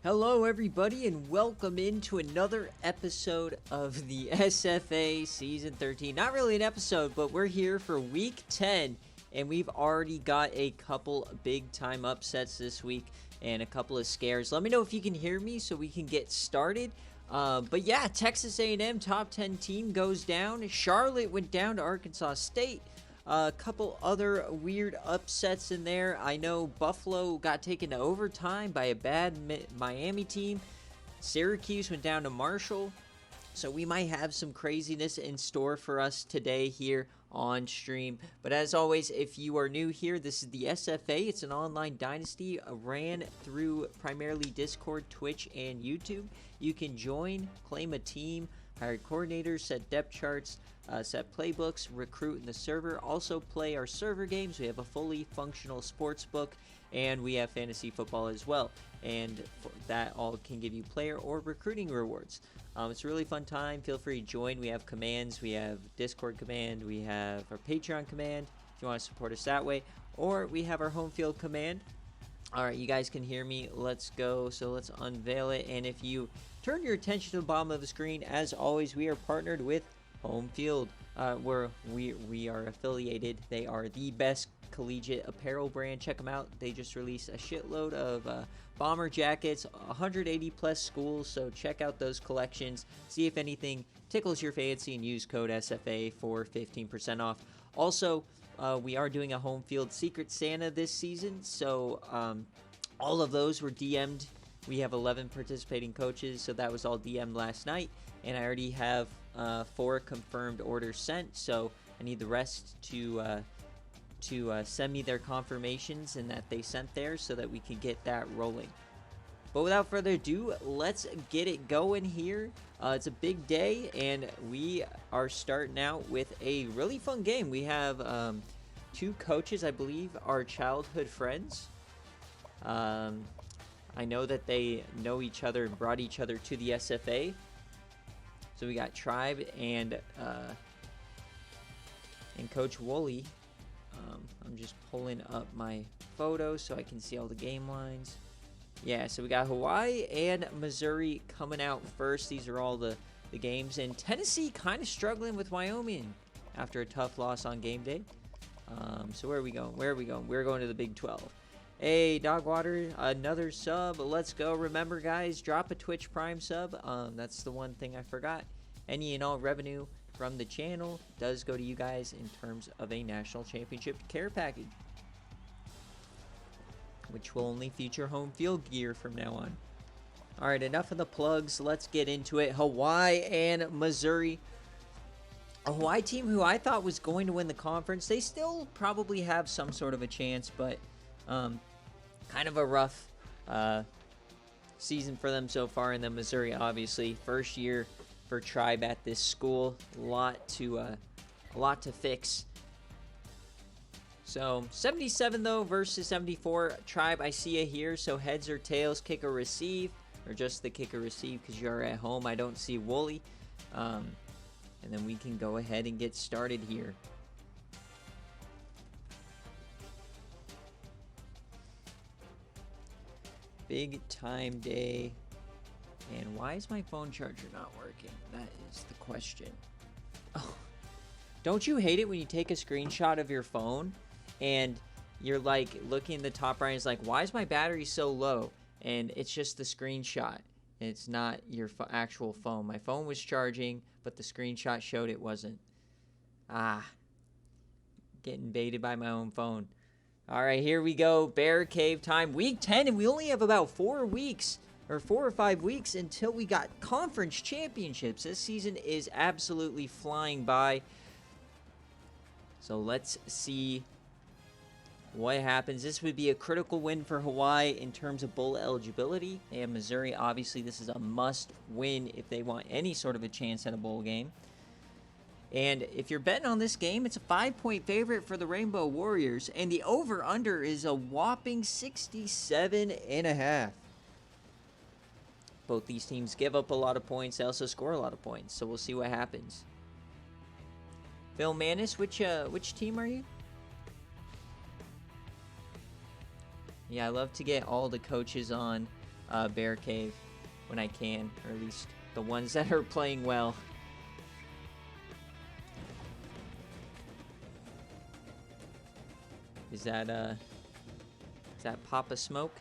Hello everybody and welcome into another episode of the SFA Season 13. Not really an episode, but we're here for Week 10 and we've already got a couple big time upsets this week and a couple of scares. Let me know if you can hear me so we can get started. But yeah, Texas A&M top 10 team goes down. Charlotte went down to Arkansas State. A couple other weird upsets in there. I know Buffalo got taken to overtime by a bad Miami team. Syracuse went down to Marshall. So we might have some craziness in store for us today here on stream. But as always, if you are new here, this is the SFA. It's an online dynasty ran through primarily Discord, Twitch, and YouTube. You can join, claim a team, hire coordinators, set depth charts, set playbooks, recruit in the server, also play our server games. We have a fully functional sports book, and we have fantasy football as well. And that all can give you player or recruiting rewards. It's a really fun time. Feel free to join. We have commands. We have Discord command. We have our Patreon command if you want to support us that way. Or we have our home field command. All right, you guys can hear me. Let's go. So let's unveil it. And if you turn your attention to the bottom of the screen, as always, we are partnered with Home Field, where we are affiliated. They are the best collegiate apparel brand. Check them out. They just released a shitload of bomber jackets, 180 plus schools, so check out those collections, see if anything tickles your fancy, and use code SFA for 15% off. Also, we are doing a Home Field Secret Santa this season, so all of those were DM'd. We have 11 participating coaches, so that was all DM'd last night, and I already have 4 confirmed orders sent, so I need the rest to send me their confirmations and that they sent theirs so that we can get that rolling. But without further ado, let's get it going here. It's a big day, and we are starting out with a really fun game. We have 2 coaches, I believe, are childhood friends. I know that they know each other and brought each other to the SFA. So we got Tribe and Coach Woolley. I'm just pulling up my photos so I can see all the game lines. Yeah, so we got Hawaii and Missouri coming out first. These are all the games. And Tennessee kind of struggling with Wyoming after a tough loss on game day. So where are we going? Where are we going? We're going to the Big 12. Hey, Dogwater, another sub. Let's go. Remember, guys, drop a Twitch Prime sub. That's the one thing I forgot. Any and all revenue from the channel does go to you guys in terms of a national championship care package, which will only feature home field gear from now on. All right, enough of the plugs. Let's get into it. Hawaii and Missouri. A Hawaii team who I thought was going to win the conference. They still probably have some sort of a chance, but kind of a rough season for them so far. And then Missouri, obviously, first year for Tribe at this school, a lot to fix. So 77 though versus 74. Tribe, I see it here. So heads or tails, kick or receive, or just the kick or receive because you're at home. I don't see Woolley, and then we can go ahead and get started here. Big time day. And why is my phone charger not working? That is the question. Oh, don't you hate it when you take a screenshot of your phone and you're like looking in the top right and it's like, why is my battery so low? And it's just the screenshot. It's not your actual phone. My phone was charging, but the screenshot showed it wasn't. Getting baited by my own phone. All right, here we go. BearCave time. Week 10, and we only have about 4 weeks. Or 4 or 5 weeks until we got conference championships. This season is absolutely flying by. So let's see what happens. This would be a critical win for Hawaii in terms of bowl eligibility. They have Missouri. Obviously, this is a must win if they want any sort of a chance at a bowl game. And if you're betting on this game, it's a 5-point favorite for the Rainbow Warriors. And the over-under is a whopping 67.5. Both these teams give up a lot of points. They also score a lot of points. So we'll see what happens. Phil Manis, which team are you? Yeah, I love to get all the coaches on BearCave when I can, or at least the ones that are playing well. Is that Papa Smoke?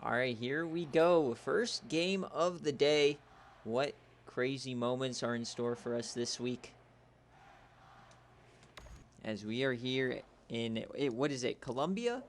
All right, here we go. First game of the day. What crazy moments are in store for us this week? As we are here in, what is it, Colombia?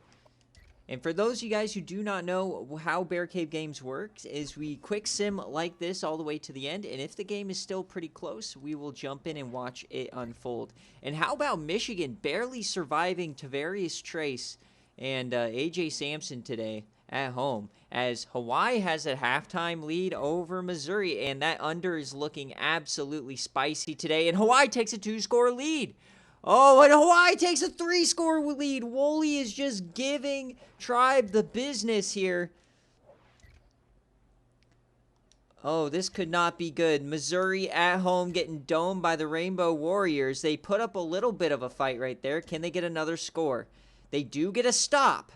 And for those of you guys who do not know how BearCave games works, is we quick sim like this all the way to the end, and if the game is still pretty close, we will jump in and watch it unfold. And how about Michigan barely surviving Tavarius Trace and AJ Sampson today at home, as Hawaii has a halftime lead over Missouri, and that under is looking absolutely spicy today, and Hawaii takes a 2-score lead. Oh, and Hawaii takes a 3-score lead. Wooly is just giving Tribe the business here. Oh, this could not be good. Missouri at home getting domed by the Rainbow Warriors. They put up a little bit of a fight right there. Can they get another score? They do get a stop.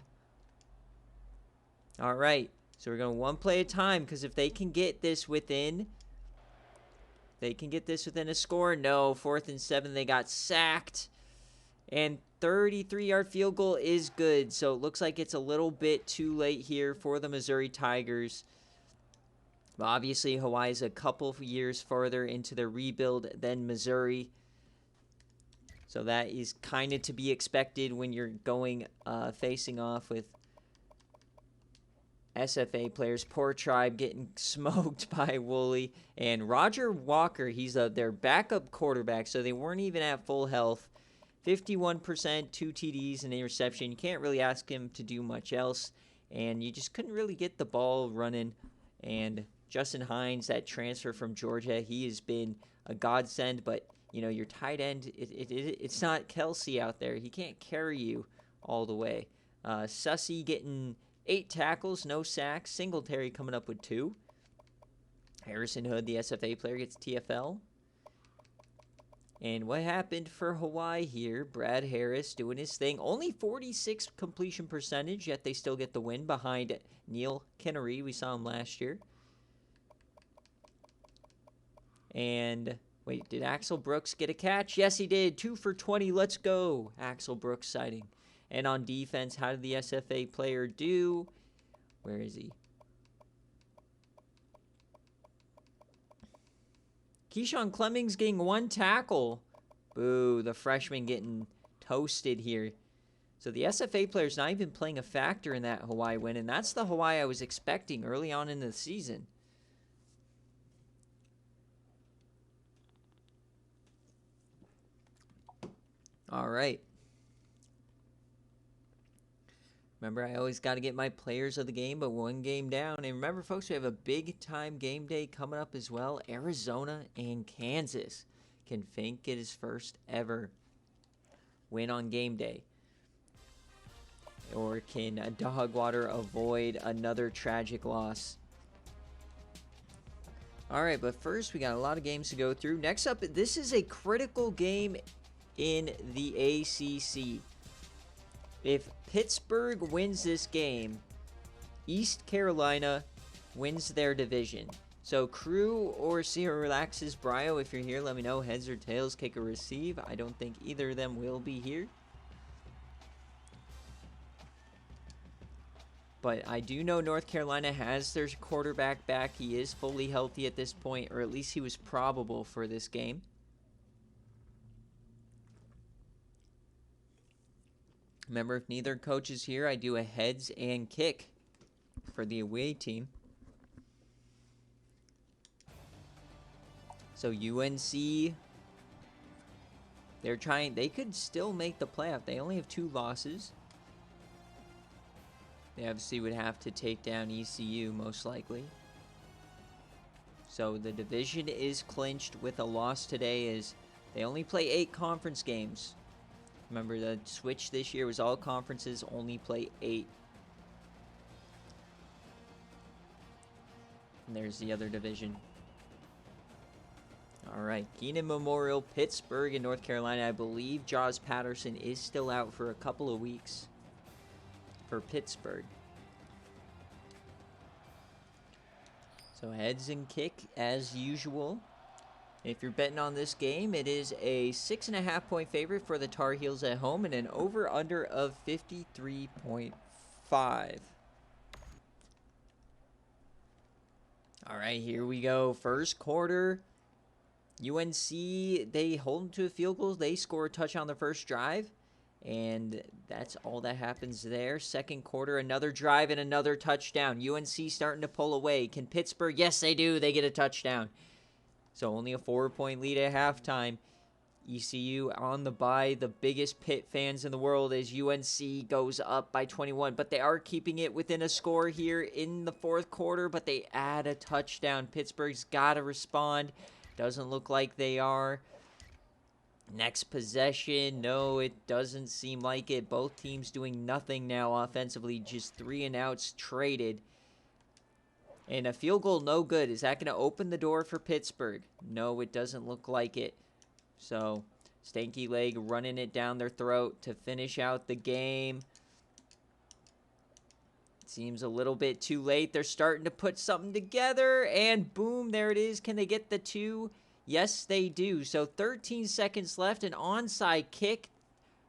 All right, so we're going one play at a time, because if they can get this within... They can get this within a score. No, 4th and 7, they got sacked. And 33-yard field goal is good. So it looks like it's a little bit too late here for the Missouri Tigers. But obviously, Hawaii's a couple of years further into their rebuild than Missouri. So that is kind of to be expected when you're going facing off with SFA players. Poor Tribe getting smoked by Wooly. And Roger Walker, he's their backup quarterback, so they weren't even at full health. 51%, 2 TDs, and interception. You can't really ask him to do much else. And you just couldn't really get the ball running. And Justin Hines, that transfer from Georgia, he has been a godsend. But, you know, your tight end, it's not Kelsey out there. He can't carry you all the way. Sussy getting 8 tackles, no sacks. Singletary coming up with 2. Harrison Hood, the SFA player, gets TFL. And what happened for Hawaii here? Brad Harris doing his thing. Only 46 completion percentage, yet they still get the win behind Neil Kennery. We saw him last year. And, wait, did Axel Brooks get a catch? Yes, he did. 2 for 20. Let's go. Axel Brooks sighting. And on defense, how did the SFA player do? Where is he? Keyshawn Clemmings getting 1 tackle. Boo, the freshman getting toasted here. So the SFA player's not even playing a factor in that Hawaii win, and that's the Hawaii I was expecting early on in the season. All right. Remember, I always got to get my players of the game, but 1 game down. And remember, folks, we have a big-time game day coming up as well. Arizona and Kansas. Can Fink get his first ever win on game day? Or can Dogwater avoid another tragic loss? All right, but first, we got a lot of games to go through. Next up, this is a critical game in the ACC. If Pittsburgh wins this game, East Carolina wins their division. So Crew or Sierra Relaxes, Brio, if you're here, let me know. Heads or tails, kick or receive. I don't think either of them will be here. But I do know North Carolina has their quarterback back. He is fully healthy at this point, or at least he was probable for this game. Remember, if neither coach is here, I do a heads and kick for the away team. So UNC, they could still make the playoff. They only have 2 losses. They obviously would have to take down ECU most likely. So the division is clinched with a loss today, as they only play 8 conference games. Remember, the switch this year was all conferences only play 8. And there's the other division. All right, Keenan Memorial, Pittsburgh, and North Carolina. I believe Jaws Patterson is still out for a couple of weeks for Pittsburgh. So heads and kick as usual. If you're betting on this game, it is a 6.5 point favorite for the Tar Heels at home and an over-under of 53.5. All right, here we go. First quarter. UNC, they hold them to a field goal. They score a touchdown on the first drive. And that's all that happens there. Second quarter, another drive and another touchdown. UNC starting to pull away. Can Pittsburgh? Yes, they do. They get a touchdown. So only a 4-point lead at halftime. ECU on the bye. The biggest Pitt fans in the world as UNC goes up by 21. But they are keeping it within a score here in the fourth quarter. But they add a touchdown. Pittsburgh's got to respond. Doesn't look like they are. Next possession. No, it doesn't seem like it. Both teams doing nothing now offensively. Just 3 and outs traded. And a field goal, no good. Is that going to open the door for Pittsburgh? No, it doesn't look like it. So, Stanky Leg running it down their throat to finish out the game. Seems a little bit too late. They're starting to put something together. And boom, there it is. Can they get the 2? Yes, they do. So, 13 seconds left. An onside kick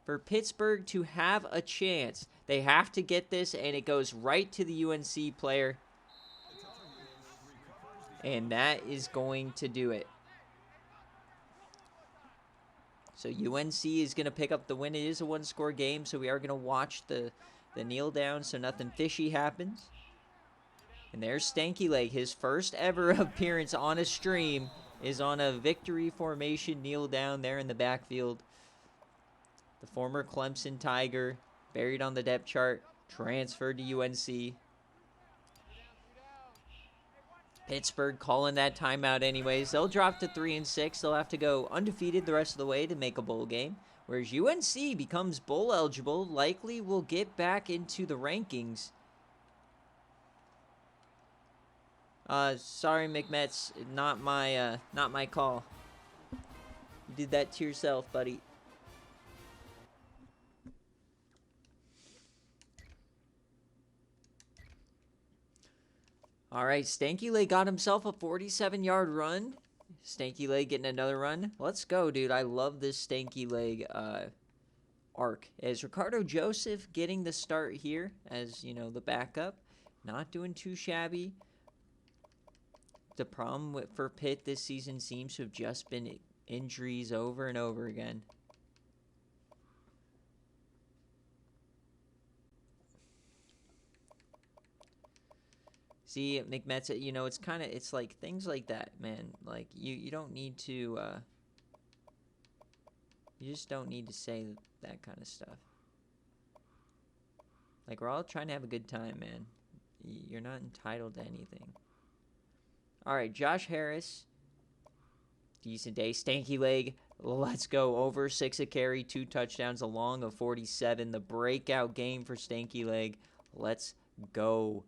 for Pittsburgh to have a chance. They have to get this, and it goes right to the UNC player. And that is going to do it. So UNC is going to pick up the win. It is a one-score game, so we are going to watch the kneel down so nothing fishy happens. And there's Stanky Leg. His first ever appearance on a stream is on a victory formation kneel down there in the backfield. The former Clemson Tiger, buried on the depth chart, transferred to UNC. Pittsburgh calling that timeout anyways. They'll drop to 3-6. They'll have to go undefeated the rest of the way to make a bowl game. Whereas UNC becomes bowl eligible, likely will get back into the rankings. Sorry, McMets, not my call. You did that to yourself, buddy. All right, Stanky Leg got himself a 47-yard run. Stanky Leg getting another run. Let's go, dude. I love this Stanky Leg arc. As Ricardo Joseph getting the start here as, you know, the backup. Not doing too shabby. The problem for Pitt this season seems to have just been injuries over and over again. See, McMets, you know, it's like things like that, man. Like, you don't need to, you just don't need to say that kind of stuff. Like, we're all trying to have a good time, man. You're not entitled to anything. All right, Josh Harris. Decent day. Stanky Leg. Let's go. Over 6 a carry, 2 touchdowns, along of 47. The breakout game for Stanky Leg. Let's go.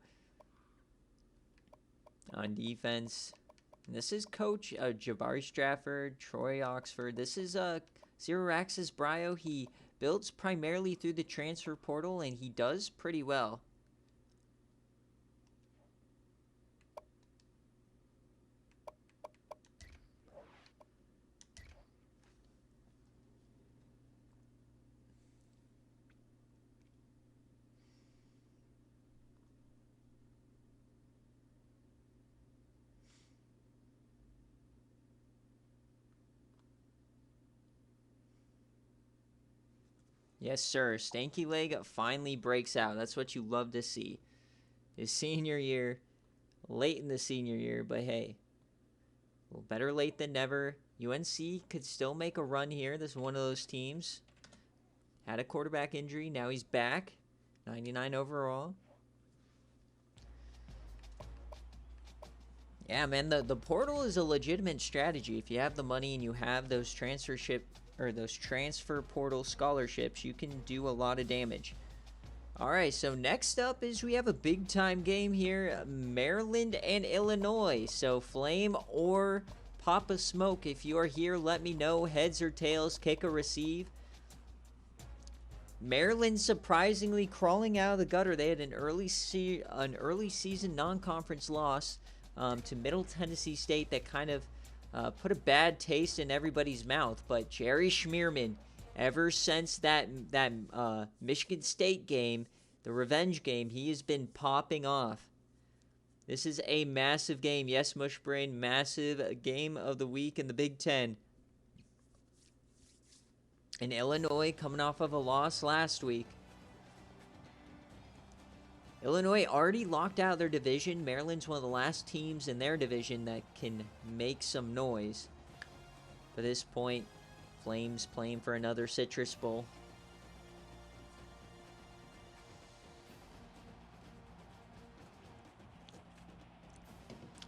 On defense, this is Coach Jabari Stratford, Troy Oxford. This is Zero Rax's Brio. He builds primarily through the transfer portal, and he does pretty well. Yes, sir. Stanky Leg finally breaks out. That's what you love to see. His senior year, late in the senior year, but hey, well, better late than never. UNC could still make a run here. This is one of those teams. Had a quarterback injury. Now he's back. 99 overall. Yeah, man, the portal is a legitimate strategy. If you have the money and you have those transfer portal scholarships, you can do a lot of damage. All right, so next up is we have a big time game here, Maryland and Illinois. So Flame or Papa Smoke, if you are here, let me know. Heads or tails, kick or receive. Maryland surprisingly crawling out of the gutter. They had an early season non-conference loss, to Middle Tennessee State that kind of put a bad taste in everybody's mouth. But Jerry Schmierman, ever since that Michigan State game, the revenge game, he has been popping off. This is a massive game. Yes, Mushbrain, massive game of the week in the Big Ten. And Illinois coming off of a loss last week. Illinois already locked out their division. Maryland's one of the last teams in their division that can make some noise. At this point, Flames playing for another Citrus Bowl.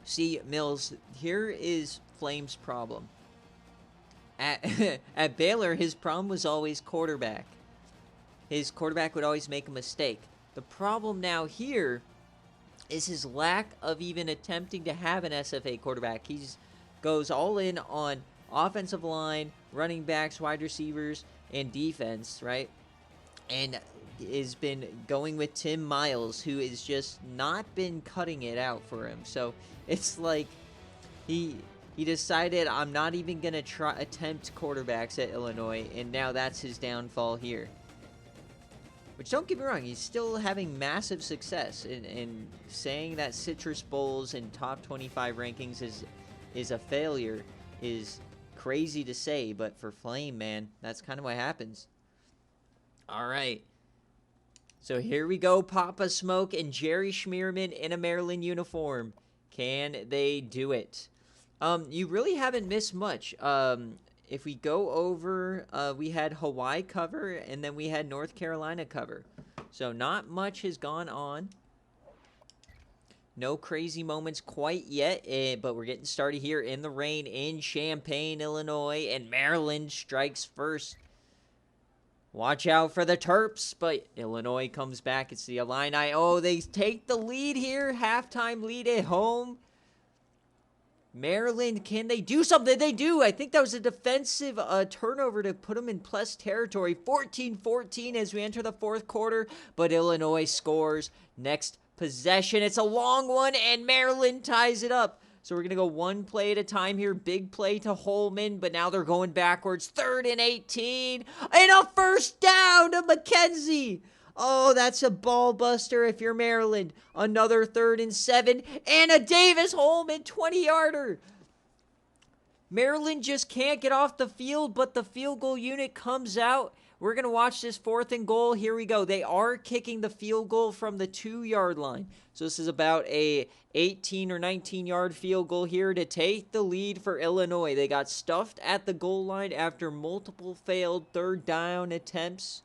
See, Mills, here is Flames' problem. At Baylor, his problem was always quarterback. His quarterback would always make a mistake. The problem now here is his lack of even attempting to have an SFA quarterback. He goes all in on offensive line, running backs, wide receivers, and defense, right? And has been going with Tim Miles, who has just not been cutting it out for him. So it's like he decided, I'm not even going to attempt quarterbacks at Illinois, and now that's his downfall here. Which, don't get me wrong, he's still having massive success. And saying that Citrus Bowls and top 25 rankings is a failure is crazy to say, but for Flame, man, that's kind of what happens. All right. So here we go, Papa Smoke and Jerry Schmierman in a Maryland uniform. Can they do it? You really haven't missed much. If we go over, we had Hawaii cover, and then we had North Carolina cover. So not much has gone on. No crazy moments quite yet, but we're getting started here in the rain in Champaign, Illinois, and Maryland strikes first. Watch out for the Terps, but Illinois comes back. It's the Illini. Oh, they take the lead here. Halftime lead at home. Maryland, can they do something? They do. I think that was a defensive turnover to put them in plus territory. 14-14 as we enter the fourth quarter, but Illinois scores. Next possession. It's a long one, and Maryland ties it up. So we're going to go one play at a time here. Big play to Holman, but now they're going backwards. 3rd and 18, and a first down to McKenzie. Oh, that's a ball buster if you're Maryland. Another 3rd and 7, and a Davis Holman 20-yarder. Maryland just can't get off the field, but the field goal unit comes out. We're going to watch this 4th and goal. Here we go. They are kicking the field goal from the 2-yard line. So this is about a 18 or 19-yard field goal here to take the lead for Illinois. They got stuffed at the goal line after multiple failed 3rd down attempts.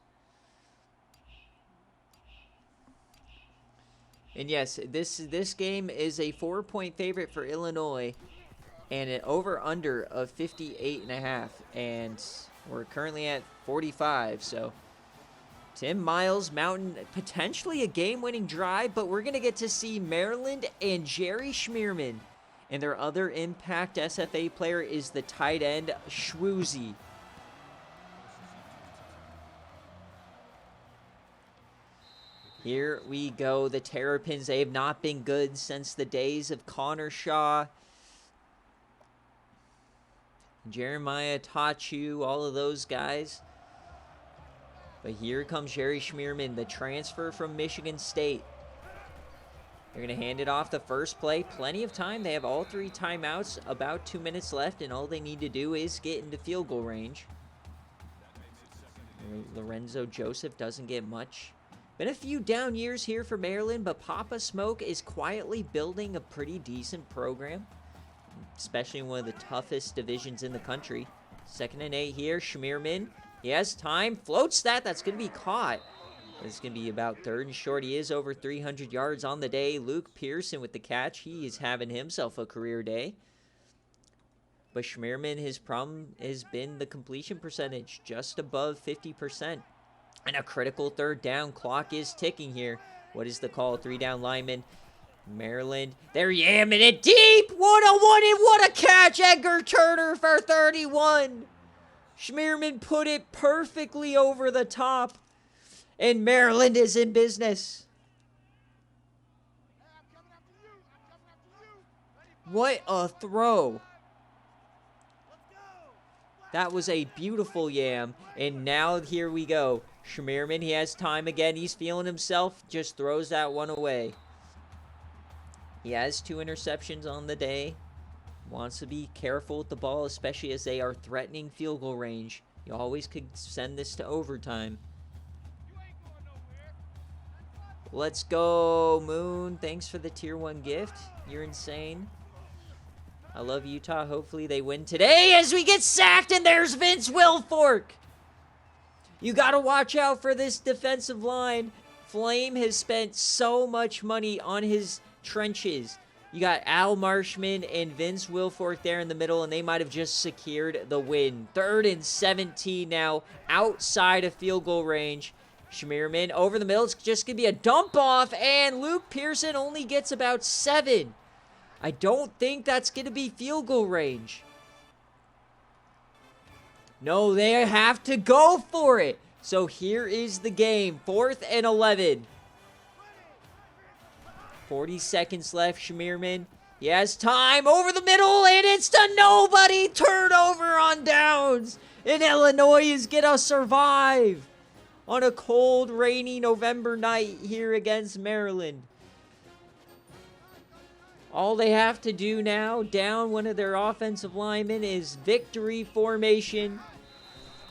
And yes, this game is a 4-point favorite for Illinois, and an over-under of 58.5, and we're currently at 45. So Tim Miles mounting potentially a game-winning drive, but we're gonna get to see Maryland and Jerry Schmierman, and their other impact SFA player is the tight end Schwoozy. Here we go. The Terrapins, they have not been good since the days of Connor Shaw, Jeremiah Tachu, all of those guys. But here comes Jerry Schmierman, the transfer from Michigan State. They're going to hand it off the first play. Plenty of time. They have all 3 timeouts, about 2 minutes left, and all they need to do is get into field goal range. Lorenzo Joseph doesn't get much. Been a few down years here for Maryland, but Papa Smoke is quietly building a pretty decent program, especially in one of the toughest divisions in the country. 2nd and 8 here. Schmierman, he has time, floats that. That's going to be caught. It's going to be about 3rd and short. He is over 300 yards on the day. Luke Pearson with the catch. He is having himself a career day. But Schmierman, his problem has been the completion percentage, just above 50%. And a critical 3rd down. Clock is ticking here. What is the call? 3 down lineman. Maryland, they're yamming it deep. What a one and what a catch. Edgar Turner for 31. Schmierman put it perfectly over the top. And Maryland is in business. What a throw. That was a beautiful yam. And now here we go. Schmierman, he has time again. He's feeling himself. Just throws that one away. He has 2 interceptions on the day. Wants to be careful with the ball, especially as they are threatening field goal range. You always could send this to overtime. Let's go, Moon. Thanks for the tier 1 gift. You're insane. I love Utah. Hopefully they win today as we get sacked, and there's Vince Wilfork. You got to watch out for this defensive line. Flame has spent so much money on his trenches. You got Al Marshman and Vince Wilfork there in the middle, and they might have just secured the win. 3rd and 17 now, outside of field goal range. Schmierman over the middle. It's just going to be a dump off, and Luke Pearson only gets about 7. I don't think that's going to be field goal range. No, they have to go for it. So here is the game. 4th and 11. 40 seconds left, Schmierman. He has time over the middle, and it's to nobody. Turnover on downs. And Illinois is going to survive on a cold, rainy November night here against Maryland. All they have to do now, down one of their offensive linemen, is victory formation.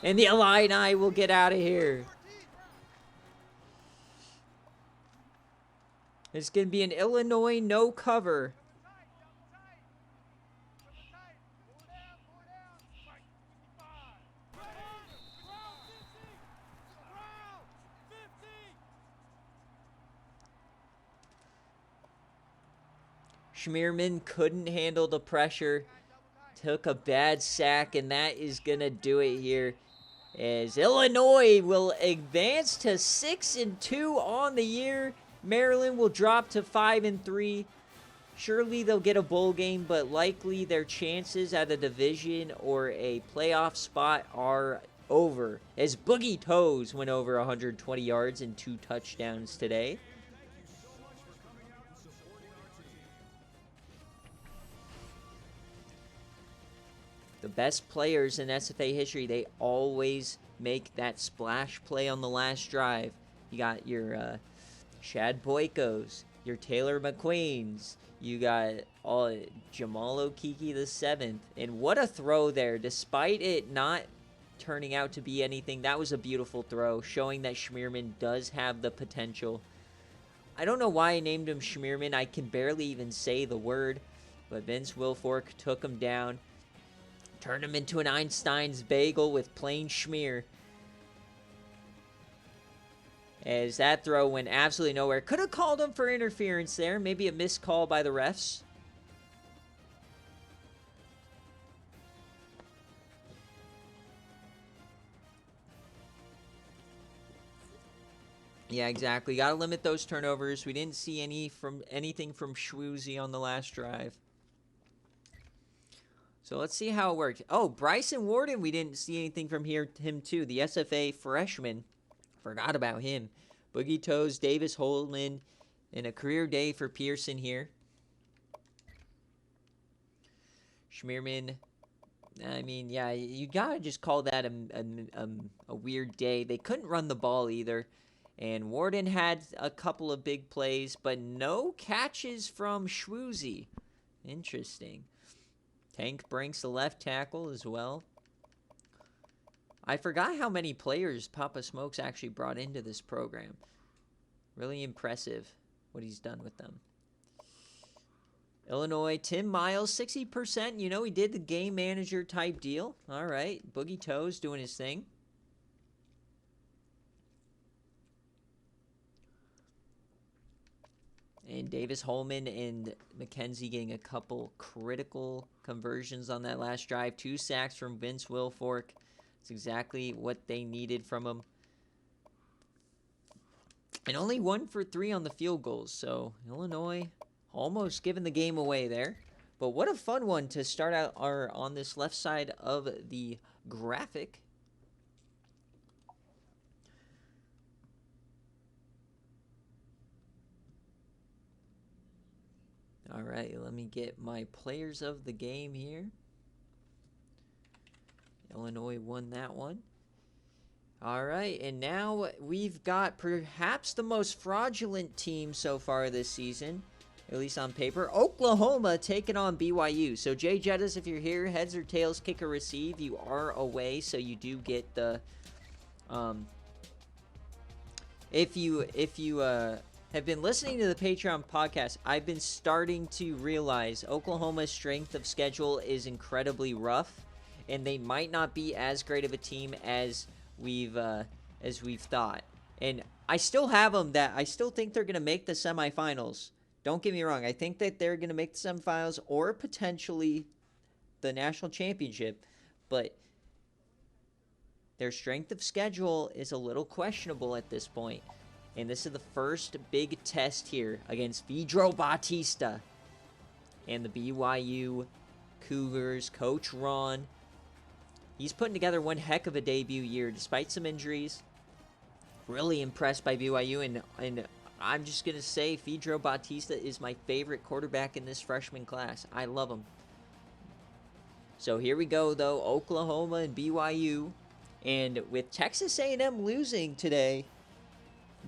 And the Illini will get out of here. It's going to be an Illinois no cover. Schmierman couldn't handle the pressure. Took a bad sack, and that is going to do it here. As Illinois will advance to 6-2 on the year. Maryland will drop to 5-3. Surely they'll get a bowl game, but likely their chances at a division or a playoff spot are over. As Boogie Toes went over 120 yards and 2 touchdowns today. The best players in SFA history, they always make that splash play on the last drive. You got your Chad Boykos, your Taylor McQueens, you got Jamal Okeke the 7th. And what a throw there. Despite it not turning out to be anything, that was a beautiful throw, showing that Schmierman does have the potential. I don't know why I named him Schmierman. I can barely even say the word. But Vince Wilfork took him down. Turned him into an Einstein's bagel with plain schmear. As that throw went absolutely nowhere. Could have called him for interference there. Maybe a missed call by the refs. Yeah, exactly. Got to limit those turnovers. We didn't see anything from Schwoozy on the last drive. So let's see how it worked. Oh, Bryson Warden, we didn't see anything from him too. The SFA freshman. Forgot about him. Boogie Toes, Davis Holman, and a career day for Pearson here. Schmierman, I mean, yeah, you got to just call that a weird day. They couldn't run the ball either. And Warden had a couple of big plays, but no catches from Schwoozy. Interesting. Tank Brinks, the left tackle as well. I forgot how many players Papa Smokes actually brought into this program. Really impressive what he's done with them. Illinois, Tim Miles, 60%. You know, he did the game manager type deal. All right. Boogie Toes doing his thing. And Davis Holman and McKenzie getting a couple critical conversions on that last drive. 2 sacks from Vince Wilfork. It's exactly what they needed from him. And only 1 for 3 on the field goals. So Illinois almost giving the game away there. But what a fun one to start out on this left side of the graphic. All right, let me get my players of the game here. Illinois won that one. All right, and now we've got perhaps the most fraudulent team so far this season, at least on paper. Oklahoma taking on BYU. So, Jay Jettas, if you're here, heads or tails, kick or receive, you are away, so you do get the... If you have been listening to the Patreon podcast, I've been starting to realize Oklahoma's strength of schedule is incredibly rough, and they might not be as great of a team as we've thought. And I still have them that I still think they're going to make the semifinals. Don't get me wrong. I think that they're going to make the semifinals or potentially the national championship, but their strength of schedule is a little questionable at this point. And this is the first big test here against Pedro Bautista and the BYU Cougars. Coach Ron, he's putting together one heck of a debut year despite some injuries. Really impressed by BYU, and I'm just going to say Pedro Bautista is my favorite quarterback in this freshman class. I love him. So here we go, though, Oklahoma and BYU. And with Texas A&M losing today,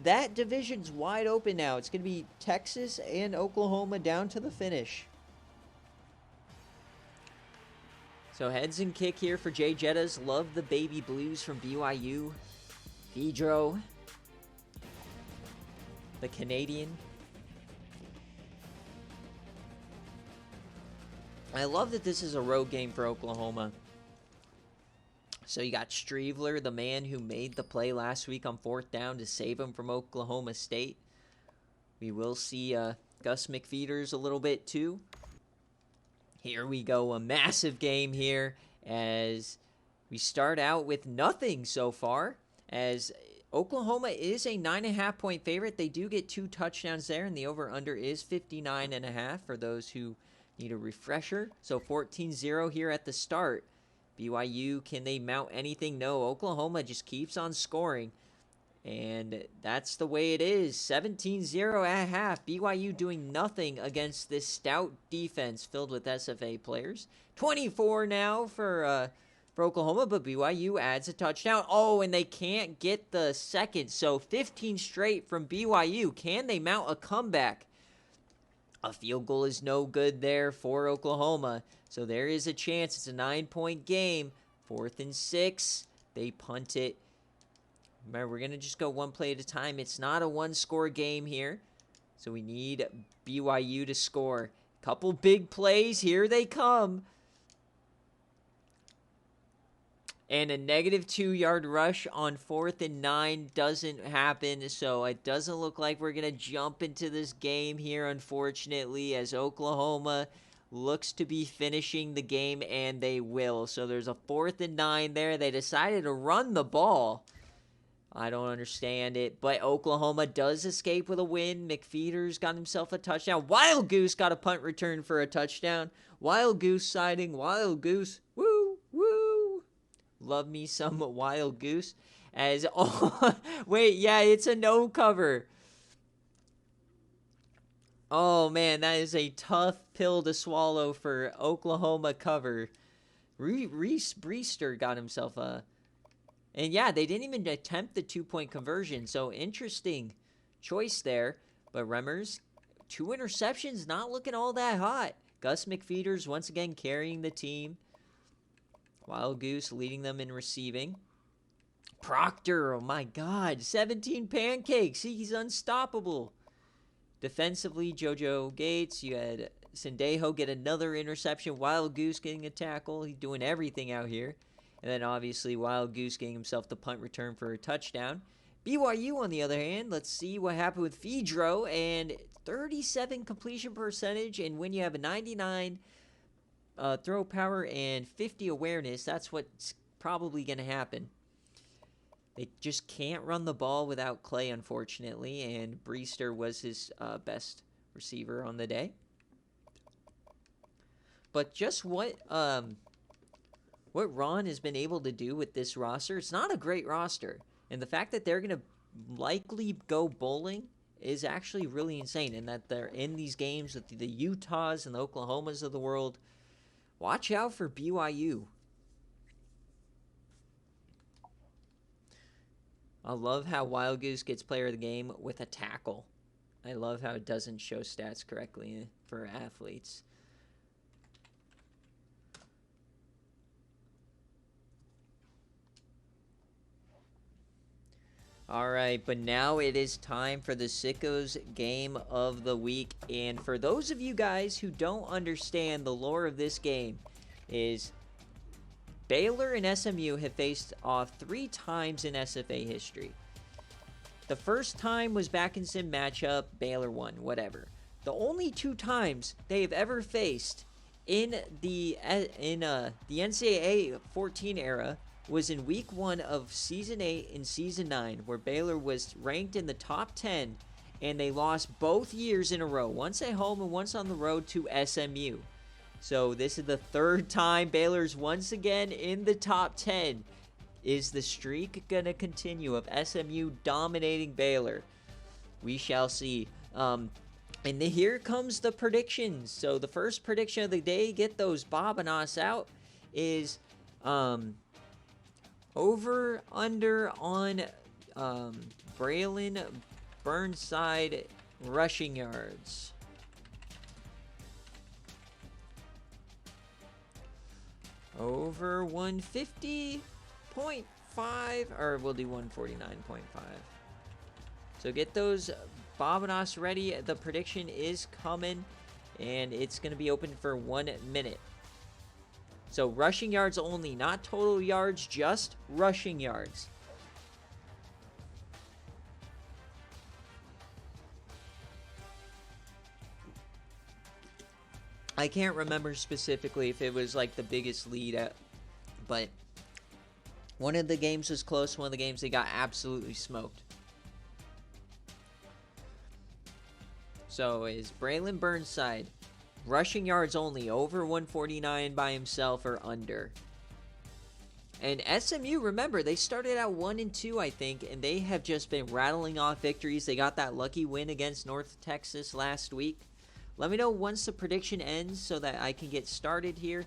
that division's wide open now. It's going to be Texas and Oklahoma down to the finish. So heads and kick here for Jay Jettas. Love the baby blues from BYU. Pedro, the Canadian. I love that this is a road game for Oklahoma. So you got Streveler, the man who made the play last week on 4th down to save him from Oklahoma State. We will see Gus McFeeters a little bit too. Here we go, a massive game here as we start out with nothing so far, as Oklahoma is a 9.5-point favorite. They do get 2 touchdowns there, and the over-under is 59.5 for those who need a refresher. So 14-0 here at the start. BYU, can they mount anything? No, Oklahoma just keeps on scoring, and that's the way it is. 17-0 at half. BYU doing nothing against this stout defense filled with SFA players. 24 now for Oklahoma, but BYU adds a touchdown. Oh, and they can't get the second, so 15 straight from BYU. Can they mount a comeback? A field goal is no good there for Oklahoma. So there is a chance. It's a 9-point game. 4th and 6. They punt it. Remember, we're going to just go one play at a time. It's not a one-score game here. So we need BYU to score. Couple big plays. Here they come. And a negative 2-yard rush on 4th and 9 doesn't happen. So it doesn't look like we're going to jump into this game here, unfortunately, as Oklahoma looks to be finishing the game, and they will. So there's a 4th and 9 there. They decided to run the ball. I don't understand it, but Oklahoma does escape with a win. McFeeters got himself a touchdown. Wild Goose got a punt return for a touchdown. Wild Goose sighting. Wild Goose. Woo, woo. Love me some Wild Goose. As, oh, wait, yeah, it's a no cover. Oh, man, that is a tough pill to swallow for Oklahoma cover. Reese Breester got himself a... And, yeah, they didn't even attempt the 2-point conversion, so interesting choice there. But Remmers, 2 interceptions, not looking all that hot. Gus McFeeters once again carrying the team. Wild Goose leading them in receiving. Proctor, oh, my God, 17 pancakes. He's unstoppable. Defensively, JoJo Gates, you had Sendejo get another interception. Wild Goose getting a tackle. He's doing everything out here. And then, obviously, Wild Goose getting himself the punt return for a touchdown. BYU, on the other hand, let's see what happened with Pedro. And 37 completion percentage. And when you have a 99 throw power and 50 awareness, that's what's probably going to happen. They just can't run the ball without Clay, unfortunately, and Breester was his best receiver on the day. But just what Ron has been able to do with this roster, it's not a great roster. And the fact that they're going to likely go bowling is actually really insane, and that they're in these games with the Utahs and the Oklahomas of the world. Watch out for BYU. I love how Wild Goose gets player of the game with a tackle. I love how it doesn't show stats correctly for athletes. All right, but now it is time for the Sickos game of the week. And for those of you guys who don't understand the lore of this game, is Baylor and SMU have faced off 3 times in SFA history. The first time was back in sim matchup, Baylor won, whatever. The only 2 times they have ever faced in the NCAA 14 era was in week 1 of season 8 and season 9, where Baylor was ranked in the top 10, and they lost both years in a row, once at home and once on the road to SMU. So this is the 3rd time Baylor's once again in the top 10. Is the streak going to continue of SMU dominating Baylor? We shall see. And here comes the predictions. So the first prediction of the day, get those Bobanos out, is over under on Braylon Burnside rushing yards. Over 150.5, or we'll do 149.5. So get those Bobanos ready. The prediction is coming, and it's going to be open for 1 minute. So rushing yards only, not total yards, just rushing yards. I can't remember specifically if it was like the biggest lead, but one of the games was close. One of the games they got absolutely smoked. So is Braylon Burnside rushing yards only, over 149 by himself or under? And SMU, remember, they started out 1-2, I think, and they have just been rattling off victories. They got that lucky win against North Texas last week. Let me know once the prediction ends so that I can get started here,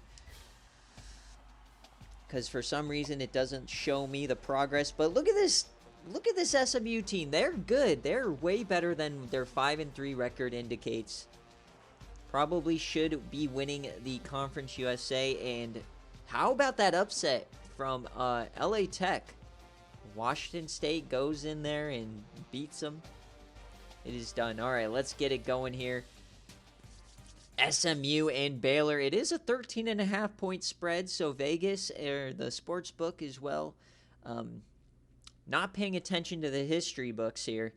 because for some reason it doesn't show me the progress. But look at this SMU team. They're good. They're way better than their 5-3 record indicates. Probably should be winning the Conference USA. And how about that upset from LA Tech? Washington State goes in there and beats them. It is done. All right, let's get it going here. SMU and Baylor. It is a 13.5 point spread, so Vegas, or the sports book as well, not paying attention to the history books here.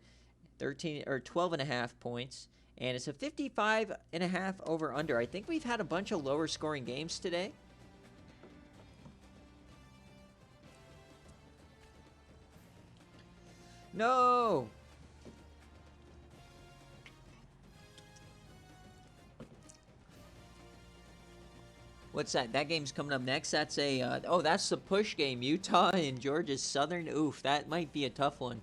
12.5 points, and it's a 55.5 over under. I think we've had a bunch of lower scoring games today. No! What's that? That game's coming up next. That's a, that's the push game. Utah and Georgia Southern. Oof, that might be a tough one.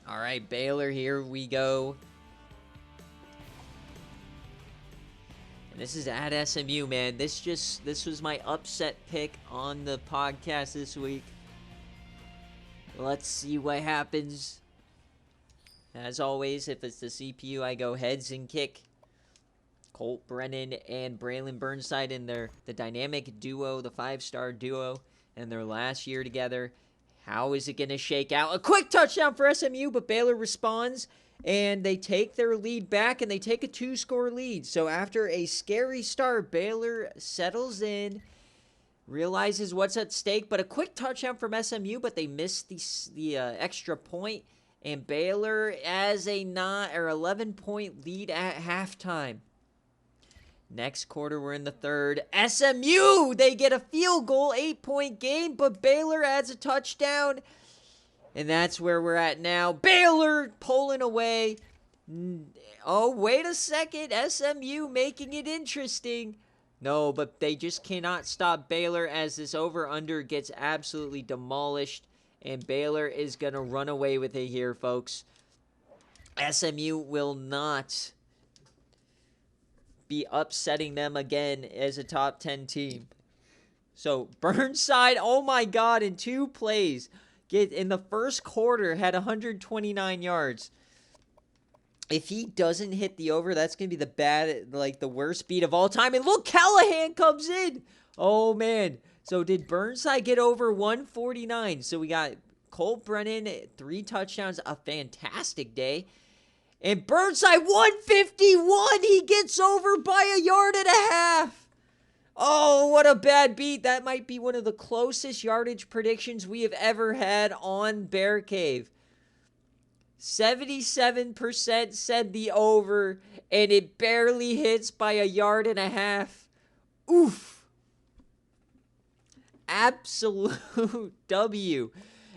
All right, Baylor, here we go. And this is at SMU, man. This was my upset pick on the podcast this week. Let's see what happens. As always, if it's the CPU, I go heads and kick. Colt Brennan and Braylon Burnside in the dynamic duo, the 5-star duo, in their last year together. How is it going to shake out? A quick touchdown for SMU, but Baylor responds, and they take their lead back, and they take a 2-score lead. So after a scary start, Baylor settles in, realizes what's at stake, but a quick touchdown from SMU, but they missed the extra point, and Baylor has a 11-point lead at halftime. Next quarter, we're in the third. SMU, they get a field goal, 8-point game, but Baylor adds a touchdown. And that's where we're at now. Baylor pulling away. Oh, wait a second. SMU making it interesting. No, but they just cannot stop Baylor as this over-under gets absolutely demolished. And Baylor is going to run away with it here, folks. SMU will not be upsetting them again as a top 10 team. So Burnside, oh my God, in 2 plays, in the first quarter had 129 yards. If he doesn't hit the over, that's going to be the worst beat of all time. And look, Callahan comes in. Oh, man. So did Burnside get over 149? So we got Colt Brennan, 3 touchdowns, a fantastic day. And Burnside, 151. He gets over by 1.5 yards. Oh, what a bad beat. That might be one of the closest yardage predictions we have ever had on BearCave. 77% said the over, and it barely hits by 1.5 yards. Oof. Absolute W.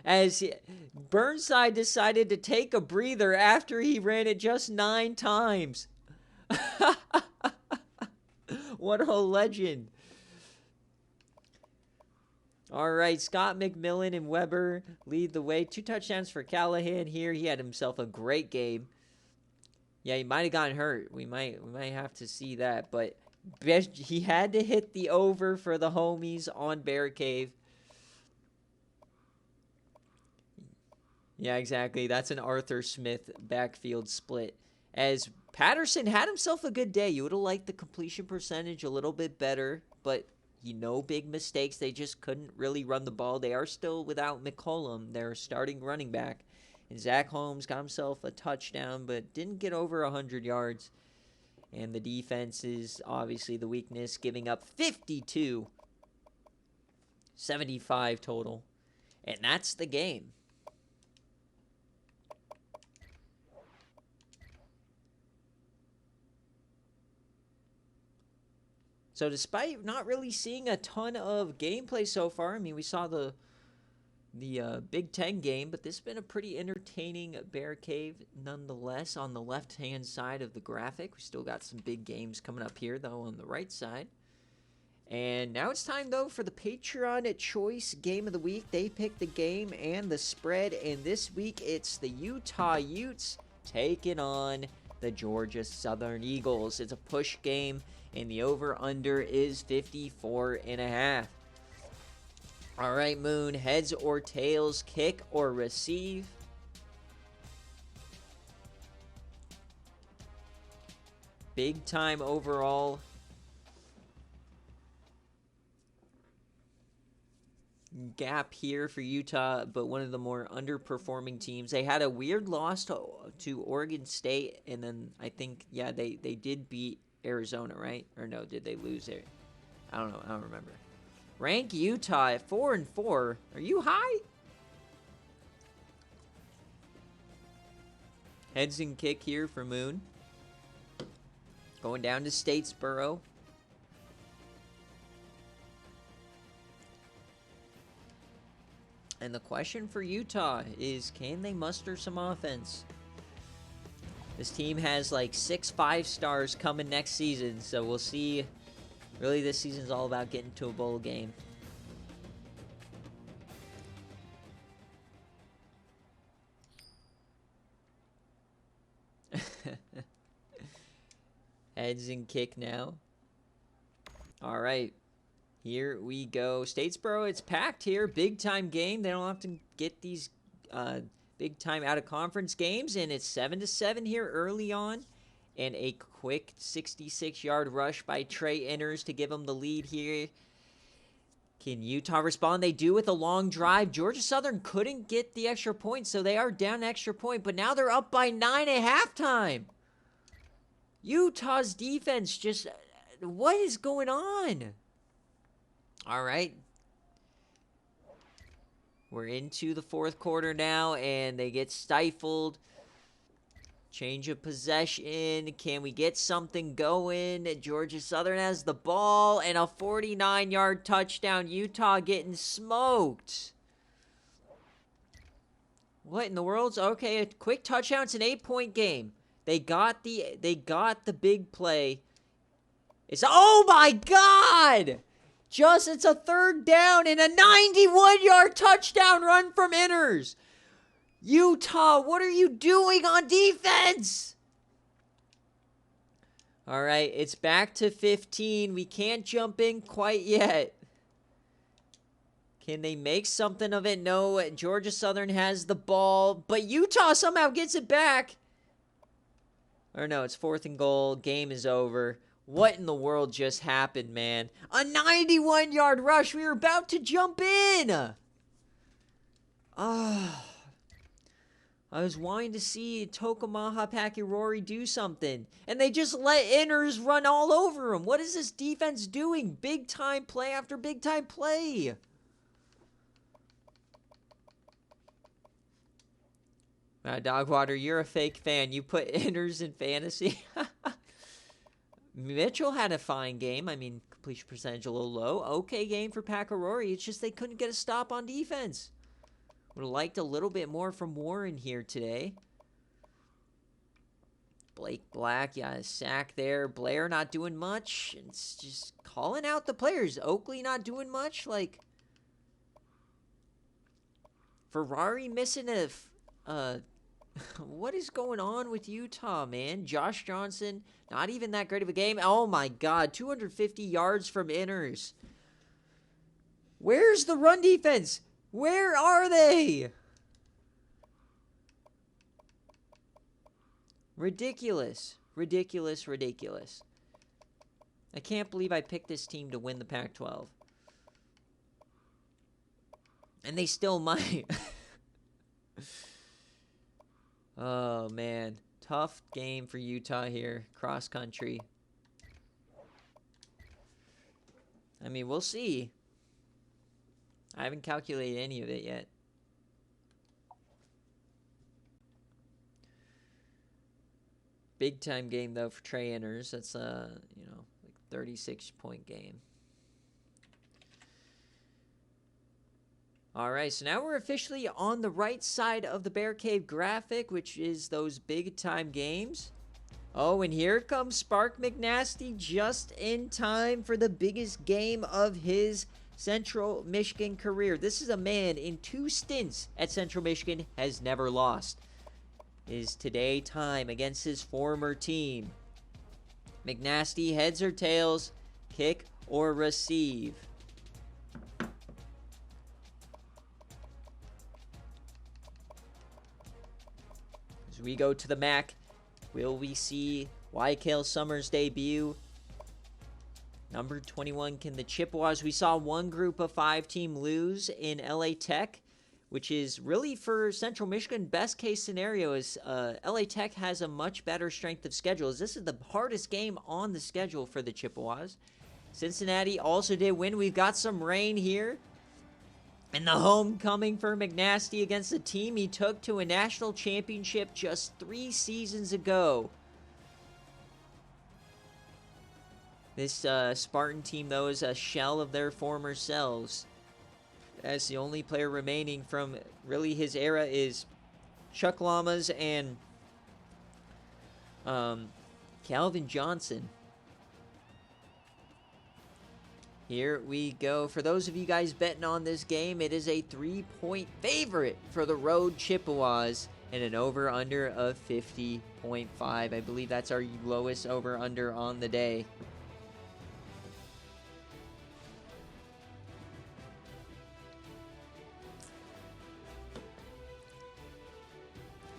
As Burnside decided to take a breather after he ran it just 9 times. What a legend. All right, Scott McMillan and Weber lead the way. 2 touchdowns for Callahan here. He had himself a great game. Yeah, he might have gotten hurt. We might have to see that. But he had to hit the over for the homies on BearCave. Yeah, exactly. That's an Arthur Smith backfield split. As Patterson had himself a good day. You would have liked the completion percentage a little bit better, but big mistakes. They just couldn't really run the ball. They are still without McCollum, their starting running back. And Zach Holmes got himself a touchdown, but didn't get over 100 yards. And the defense is obviously the weakness, giving up 52. 75 total. And that's the game. So despite not really seeing a ton of gameplay so far, I mean, we saw the Big Ten game, but this has been a pretty entertaining BearCave nonetheless. On the left-hand side of the graphic, we still got some big games coming up here, though, on the right side. And now it's time, though, for the Patreon Choice Game of the Week. They picked the game and the spread, and this week it's the Utah Utes taking on the Georgia Southern Eagles. It's a push game, and the over-under is 54.5. All right, Moon, heads or tails, kick or receive? Big time overall. Gap here for Utah, but one of the more underperforming teams. They had a weird loss to Oregon State, and then I think, yeah, they did beat Arizona, right? Or no, did they lose it? I don't know. I don't remember. Rank Utah at 4-4. Are you high? Heads and kick here for Moon. Going down to Statesboro. And the question for Utah is, can they muster some offense? This team has like 6 5-stars coming next season, so we'll see. Really, this season's all about getting to a bowl game. Heads and kick now. All right. Here we go. Statesboro, it's packed here. Big-time game. They don't often get these big-time out-of-conference games, and it's 7-7 here early on. And a quick 66-yard rush by Trey Inners to give them the lead here. Can Utah respond? They do with a long drive. Georgia Southern couldn't get the extra point, so they are down an extra point. But now they're up by 9 at halftime. Utah's defense just... What is going on? All right. We're into the fourth quarter now, and they get stifled. Change of possession. Can we get something going? Georgia Southern has the ball, and a 49-yard touchdown. Utah getting smoked. What in the world? Okay, a quick touchdown. It's an 8-point game. They got the big play. It's, oh my God! It's a third down and a 91-yard touchdown run from Inners. Utah, what are you doing on defense? All right, it's back to 15. We can't jump in quite yet. Can they make something of it? No, Georgia Southern has the ball, but Utah somehow gets it back. Or no, it's 4th and goal. Game is over. What in the world just happened, man? A 91-yard rush. We were about to jump in. I was wanting to see Tokamaha Pakirori do something, and they just let Inners run all over him. What is this defense doing? Big time play after big time play. Dogwater, you're a fake fan. You put Inners in fantasy. Mitchell had a fine game. I mean, completion percentage a little low. Okay game for Pakirori. It's just they couldn't get a stop on defense. Would have liked a little bit more from Warren here today. Blake Black, yeah, a sack there. Blair not doing much. It's just calling out the players. Oakley not doing much. Like, Ferrari missing what is going on with Utah, man? Josh Johnson, not even that great of a game. Oh, my God. 250 yards from Inners. Where's the run defense? Where are they? Ridiculous. Ridiculous, ridiculous. I can't believe I picked this team to win the Pac-12. And they still might. Oh, man. Tough game for Utah here. Cross country. I mean, we'll see. I haven't calculated any of it yet. Big time game, though, for Trey Inners. That's a, like 36-point game. All right, so now we're officially on the right side of the BearCave graphic, which is those big-time games. Oh, and here comes Spark McNasty just in time for the biggest game of his Central Michigan career. This is a man in 2 stints at Central Michigan has never lost. Is today time against his former team. McNasty, heads or tails, kick or receive. As we go to the MAC, will we see Wycale Summers debut? Number 21, can the Chippewas? We saw one group of 5 team lose in LA Tech, which is really for Central Michigan, best case scenario is LA Tech has a much better strength of schedule. This is the hardest game on the schedule for the Chippewas. Cincinnati also did win. We've got some rain here. And the homecoming for McNasty against the team he took to a national championship just 3 seasons ago. This Spartan team, though, is a shell of their former selves. As the only player remaining from really his era is Chuck Lamas and Calvin Johnson. Here we go. For those of you guys betting on this game, it is a 3-point favorite for the road Chippewas and an over-under of 50.5. I believe that's our lowest over-under on the day.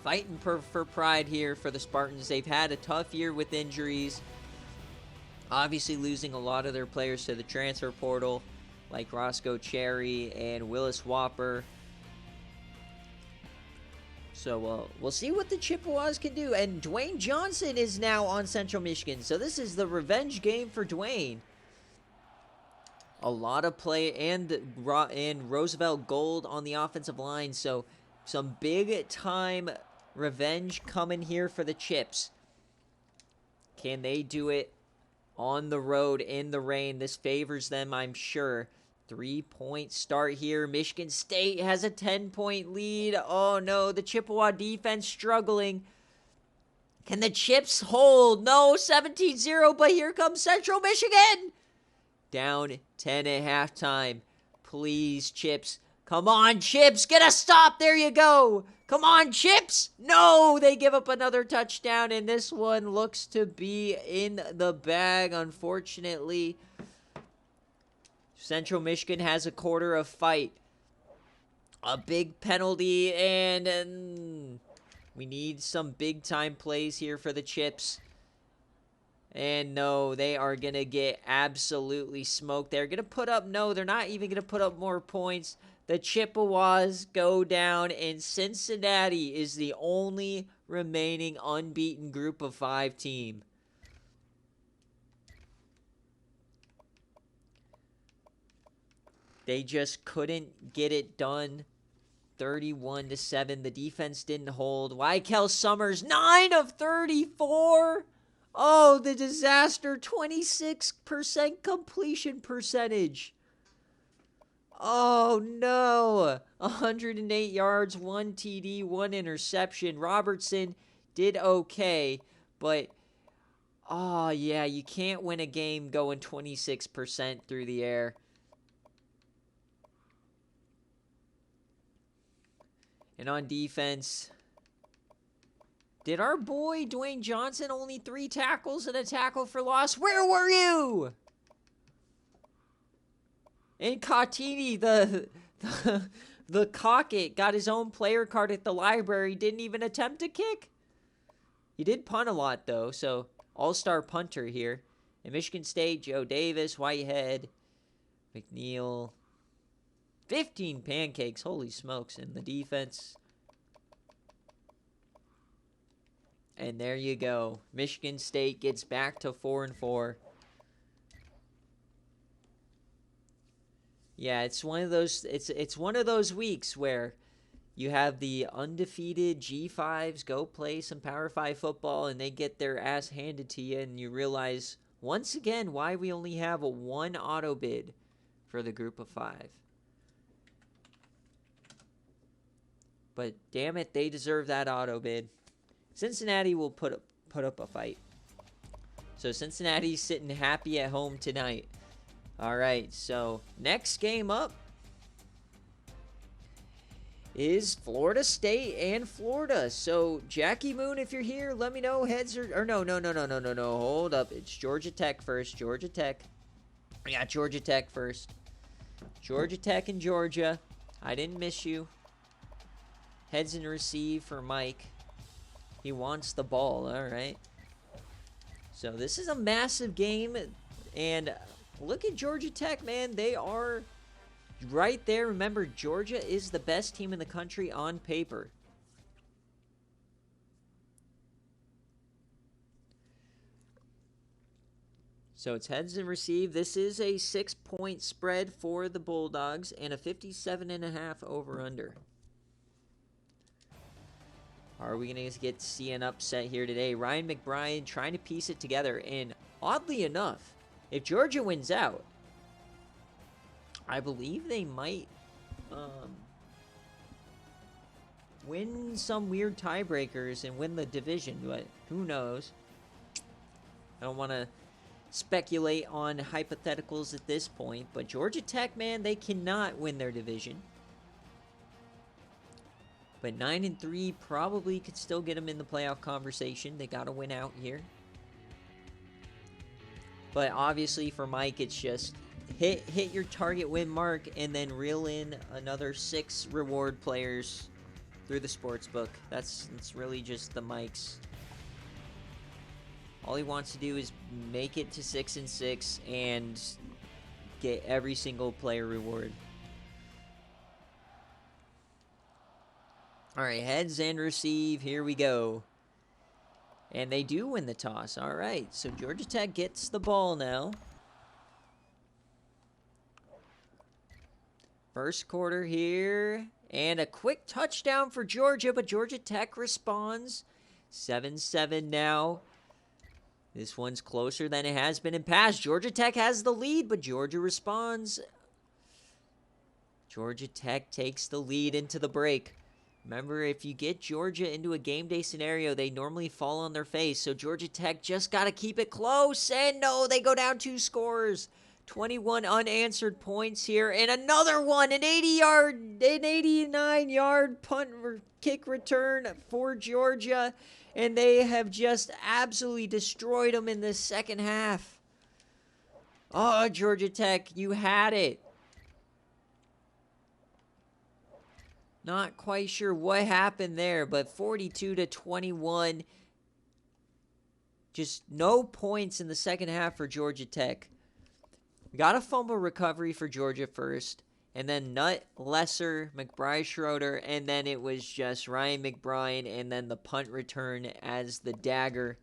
Fighting for pride here for the Spartans. They've had a tough year with injuries. Obviously losing a lot of their players to the transfer portal, like Roscoe Cherry and Willis Whopper. So we'll see what the Chippewas can do. And Dwayne Johnson is now on Central Michigan. So this is the revenge game for Dwayne. A lot of play and Roosevelt Gold on the offensive line. So some big time revenge coming here for the Chips. Can they do it on the road in the rain? This favors them, I'm sure. 3-point start here. Michigan State has a 10-point lead. Oh no, the Chippewa defense struggling. Can the Chips hold? No, 17-0, but here comes Central Michigan. Down 10 at halftime. Please, Chips. Come on, Chips. Get a stop. There you go. Come on, Chips. No, they give up another touchdown, and this one looks to be in the bag, unfortunately. Central Michigan has a quarter of fight. A big penalty, and we need some big-time plays here for the Chips. And no, they are going to get absolutely smoked. They're going to put up, no, they're not even going to put up more points. The Chippewas go down, and Cincinnati is the only remaining unbeaten group of 5 team. They just couldn't get it done. 31-7. The defense didn't hold. Wykel Summers, 9 of 34. Oh, the disaster. 26% completion percentage. Oh, no. 108 yards, 1 TD, 1 interception. Robertson did okay, but, oh, yeah, you can't win a game going 26% through the air. And on defense, did our boy Dwayne Johnson only 3 tackles and a tackle for loss? Where were you? And Cotini, the cocket, got his own player card at the library, didn't even attempt to kick. He did punt a lot, though, so all-star punter here. In Michigan State, Joe Davis, Whitehead, McNeil. 15 pancakes, holy smokes, in the defense. And there you go. Michigan State gets back to 4-4. Yeah, it's one of those it's one of those weeks where you have the undefeated G5s go play some Power 5 football and they get their ass handed to you, and you realize once again why we only have a 1 auto bid for the group of 5. But damn it, they deserve that auto bid. Cincinnati will put up a fight. So Cincinnati's sitting happy at home tonight. All right, so next game up is Florida State and Florida. So Jackie Moon, if you're here, let me know heads or no. Hold up. It's Georgia Tech first. Georgia Tech. I got Georgia Tech first. Georgia Tech and Georgia. I didn't miss you. Heads and receive for Mike. He wants the ball. All right. So this is a massive game, and look at Georgia Tech, man. They are right there. Remember, Georgia is the best team in the country on paper. So it's heads and receive. This is a 6-point spread for the Bulldogs and a 57.5 over-under. Are we going to get to see an upset here today? Ryan McBride trying to piece it together. And oddly enough, if Georgia wins out, I believe they might win some weird tiebreakers and win the division. But who knows? I don't want to speculate on hypotheticals at this point. But Georgia Tech, man, they cannot win their division. But 9-3 probably could still get them in the playoff conversation. They got to win out here. But obviously for Mike, it's just hit your target win mark and then reel in another 6 reward players through the sportsbook. That's really just the Mike's. All he wants to do is make it to 6-6 and get every single player reward. All right, heads and receive. Here we go. And they do win the toss. All right, so Georgia Tech gets the ball now. First quarter here. And a quick touchdown for Georgia, but Georgia Tech responds. 7-7 now. This one's closer than it has been in past. Georgia Tech has the lead, but Georgia responds. Georgia Tech takes the lead into the break. Remember, if you get Georgia into a game day scenario, they normally fall on their face. So Georgia Tech just got to keep it close. And no, they go down 2 scores. 21 unanswered points here, and another one, an 89-yard kick return for Georgia, and they have just absolutely destroyed them in the second half. Oh, Georgia Tech, you had it. Not quite sure what happened there, but 42-21. Just no points in the second half for Georgia Tech. We got a fumble recovery for Georgia first, and then Nutt, Lesser, McBride, Schroeder, and then it was just Ryan McBride, and then the punt return as the dagger.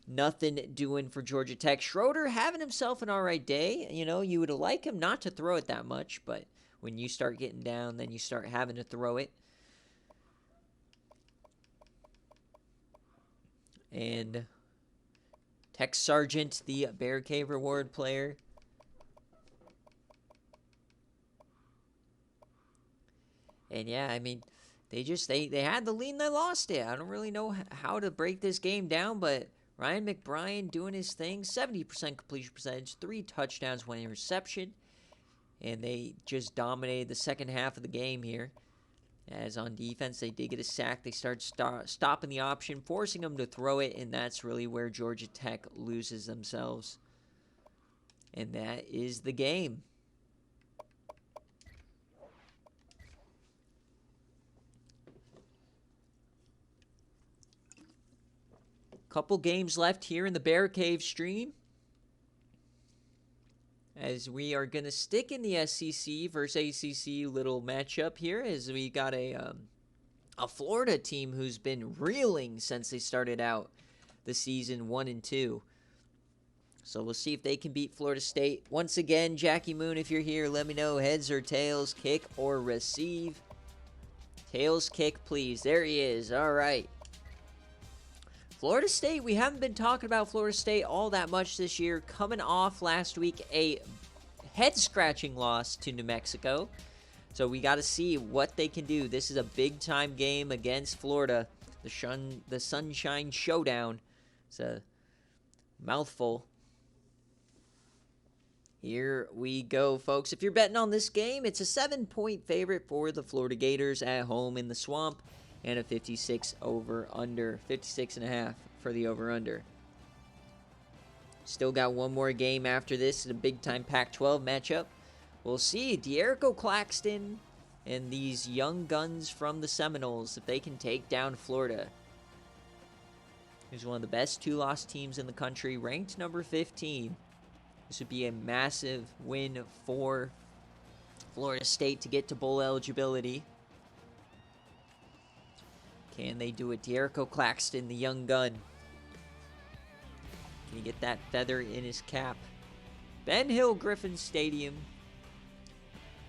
Nothing doing for Georgia Tech. Schroeder having himself an all right day. You know, you would like him not to throw it that much, but when you start getting down, then you start having to throw it. And Tech Sergeant, the BearCave reward player. And yeah, I mean, they had the lead and they lost it. I don't really know how to break this game down, but Ryan McBride doing his thing. 70% completion percentage, 3 touchdowns, 1 interception. And they just dominated the second half of the game here. As on defense, they did get a sack. They start stopping the option, forcing them to throw it, and that's really where Georgia Tech loses themselves. And that is the game. Couple games left here in the BearCave stream, as we are going to stick in the SEC versus ACC little matchup here, as we got a Florida team who's been reeling since they started out the season 1-2. So we'll see if they can beat Florida State. Once again, Jackie Moon, if you're here, let me know, heads or tails, kick or receive. Tails kick, please. There he is. All right. Florida State, we haven't been talking about Florida State all that much this year. Coming off last week, a head-scratching loss to New Mexico. So we got to see what they can do. This is a big-time game against Florida. The Sunshine Showdown. It's a mouthful. Here we go, folks. If you're betting on this game, it's a 7-point favorite for the Florida Gators at home in the Swamp. And a 56 over-under. 56.5 for the over-under. Still got one more game after this. It's a big-time Pac-12 matchup. We'll see D'Erico Claxton and these young guns from the Seminoles, if they can take down Florida. Who's one of the best 2-loss teams in the country, ranked number 15. This would be a massive win for Florida State to get to bowl eligibility. Can they do it? D'Erico Claxton, the young gun. Can he get that feather in his cap? Ben Hill Griffin Stadium,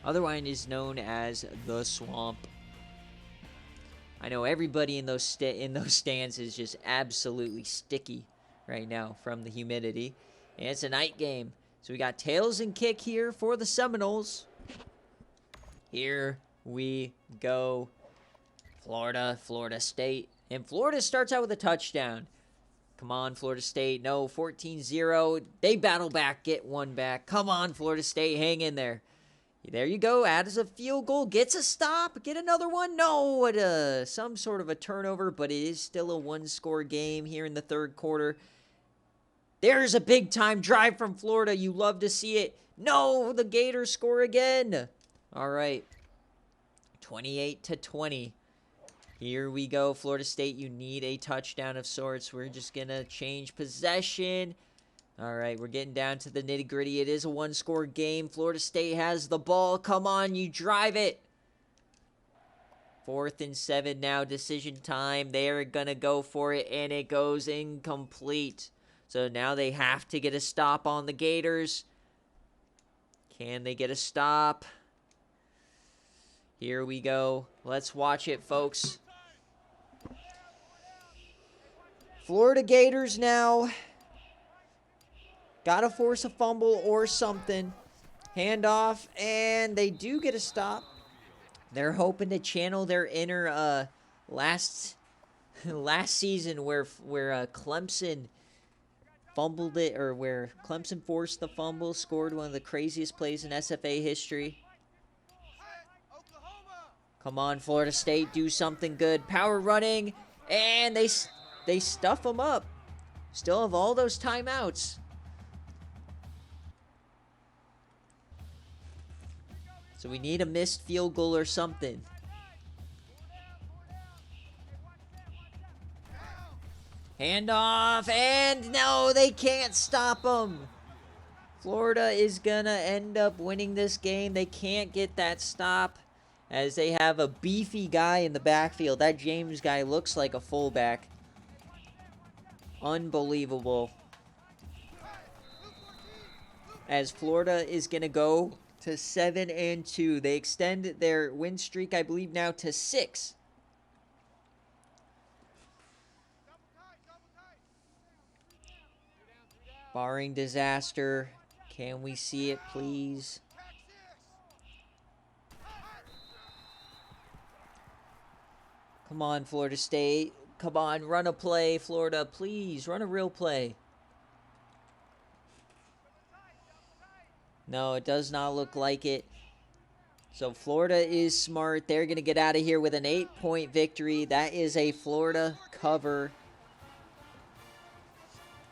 otherwise known as the Swamp. I know everybody in those stands is just absolutely sticky right now from the humidity. And it's a night game. So we got tails and kick here for the Seminoles. Here we go. Florida State. And Florida starts out with a touchdown. Come on, Florida State. No, 14-0. They battle back, get one back. Come on, Florida State, hang in there. There you go. Adds a field goal, gets a stop, get another one. No, some sort of a turnover, but it is still a one-score game here in the third quarter. There's a big-time drive from Florida. You love to see it. No, the Gators score again. All right, 28-20. Here we go, Florida State. You need a touchdown of sorts. We're just going to change possession. All right, we're getting down to the nitty-gritty. It is a one-score game. Florida State has the ball. Come on, you drive it. 4th and 7 now, decision time. They're going to go for it, and it goes incomplete. So now they have to get a stop on the Gators. Can they get a stop? Here we go. Let's watch it, folks. Florida Gators now. Got to force a fumble or something. Handoff, and they do get a stop. They're hoping to channel their inner last season where Clemson fumbled it, or where Clemson forced the fumble, scored one of the craziest plays in SFA history. Come on, Florida State, do something good. Power running, and they stuff them up. Still have all those timeouts. So we need a missed field goal or something. Handoff, and no, they can't stop them. Florida is going to end up winning this game. They can't get that stop as they have a beefy guy in the backfield. That James guy looks like a fullback. Unbelievable. As Florida is going to go to 7-2. They extend their win streak, I believe, now to 6. Barring disaster, can we see it, please? Come on, Florida State. Come on, run a play, Florida. Please, run a real play. No, it does not look like it. So Florida is smart. They're going to get out of here with an 8-point victory. That is a Florida cover.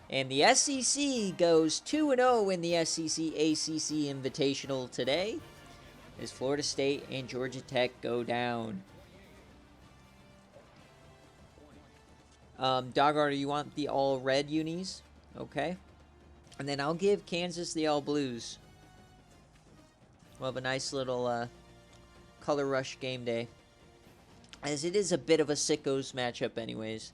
And the SEC goes 2-0 in the SEC ACC Invitational today, as Florida State and Georgia Tech go down. Doggarter, you want the all-red unis? Okay. And then I'll give Kansas the all-blues. We'll have a nice little color rush game day, as it is a bit of a sickos matchup anyways.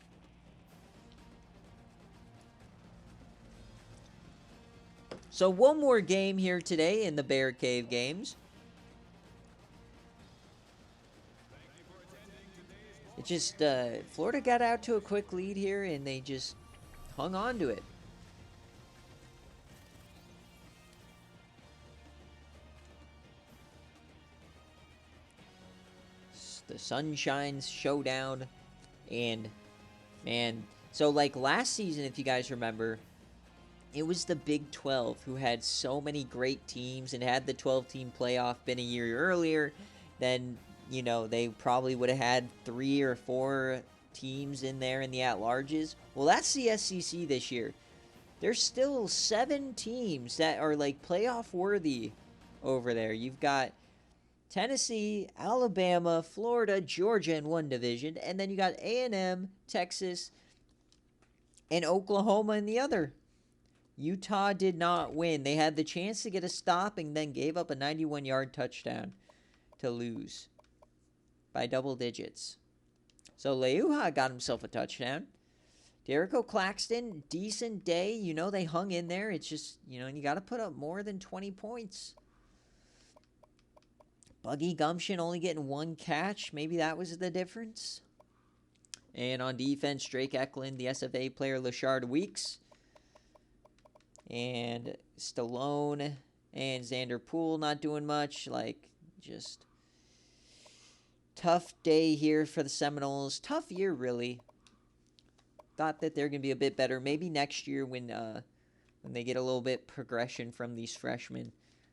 So one more game here today in the BearCave games. It just, Florida got out to a quick lead here, and they just hung on to it. The Sunshine's Showdown, and, man, so like last season, if you guys remember, it was the Big 12 who had so many great teams, and had the 12-team playoff been a year earlier, then, you know, they probably would have had 3 or 4 teams in there in the at-larges. Well, that's the SEC this year. There's still 7 teams that are, like, playoff-worthy over there. You've got Tennessee, Alabama, Florida, Georgia in one division, and then you got A&M, Texas, and Oklahoma in the other. Utah did not win. They had the chance to get a stop and then gave up a 91-yard touchdown to lose by double digits. So Leuha got himself a touchdown. Derico Claxton, decent day. You know, they hung in there. It's just, you know, you got to put up more than 20 points. Buggy Gumption only getting 1 catch. Maybe that was the difference. And on defense, Drake Eklund, the SFA player, Lashard Weeks, and Stallone and Xander Poole not doing much. Like, just tough day here for the Seminoles. Tough year, really. Thought that they're going to be a bit better. Maybe next year when they get a little bit progression from these freshmen.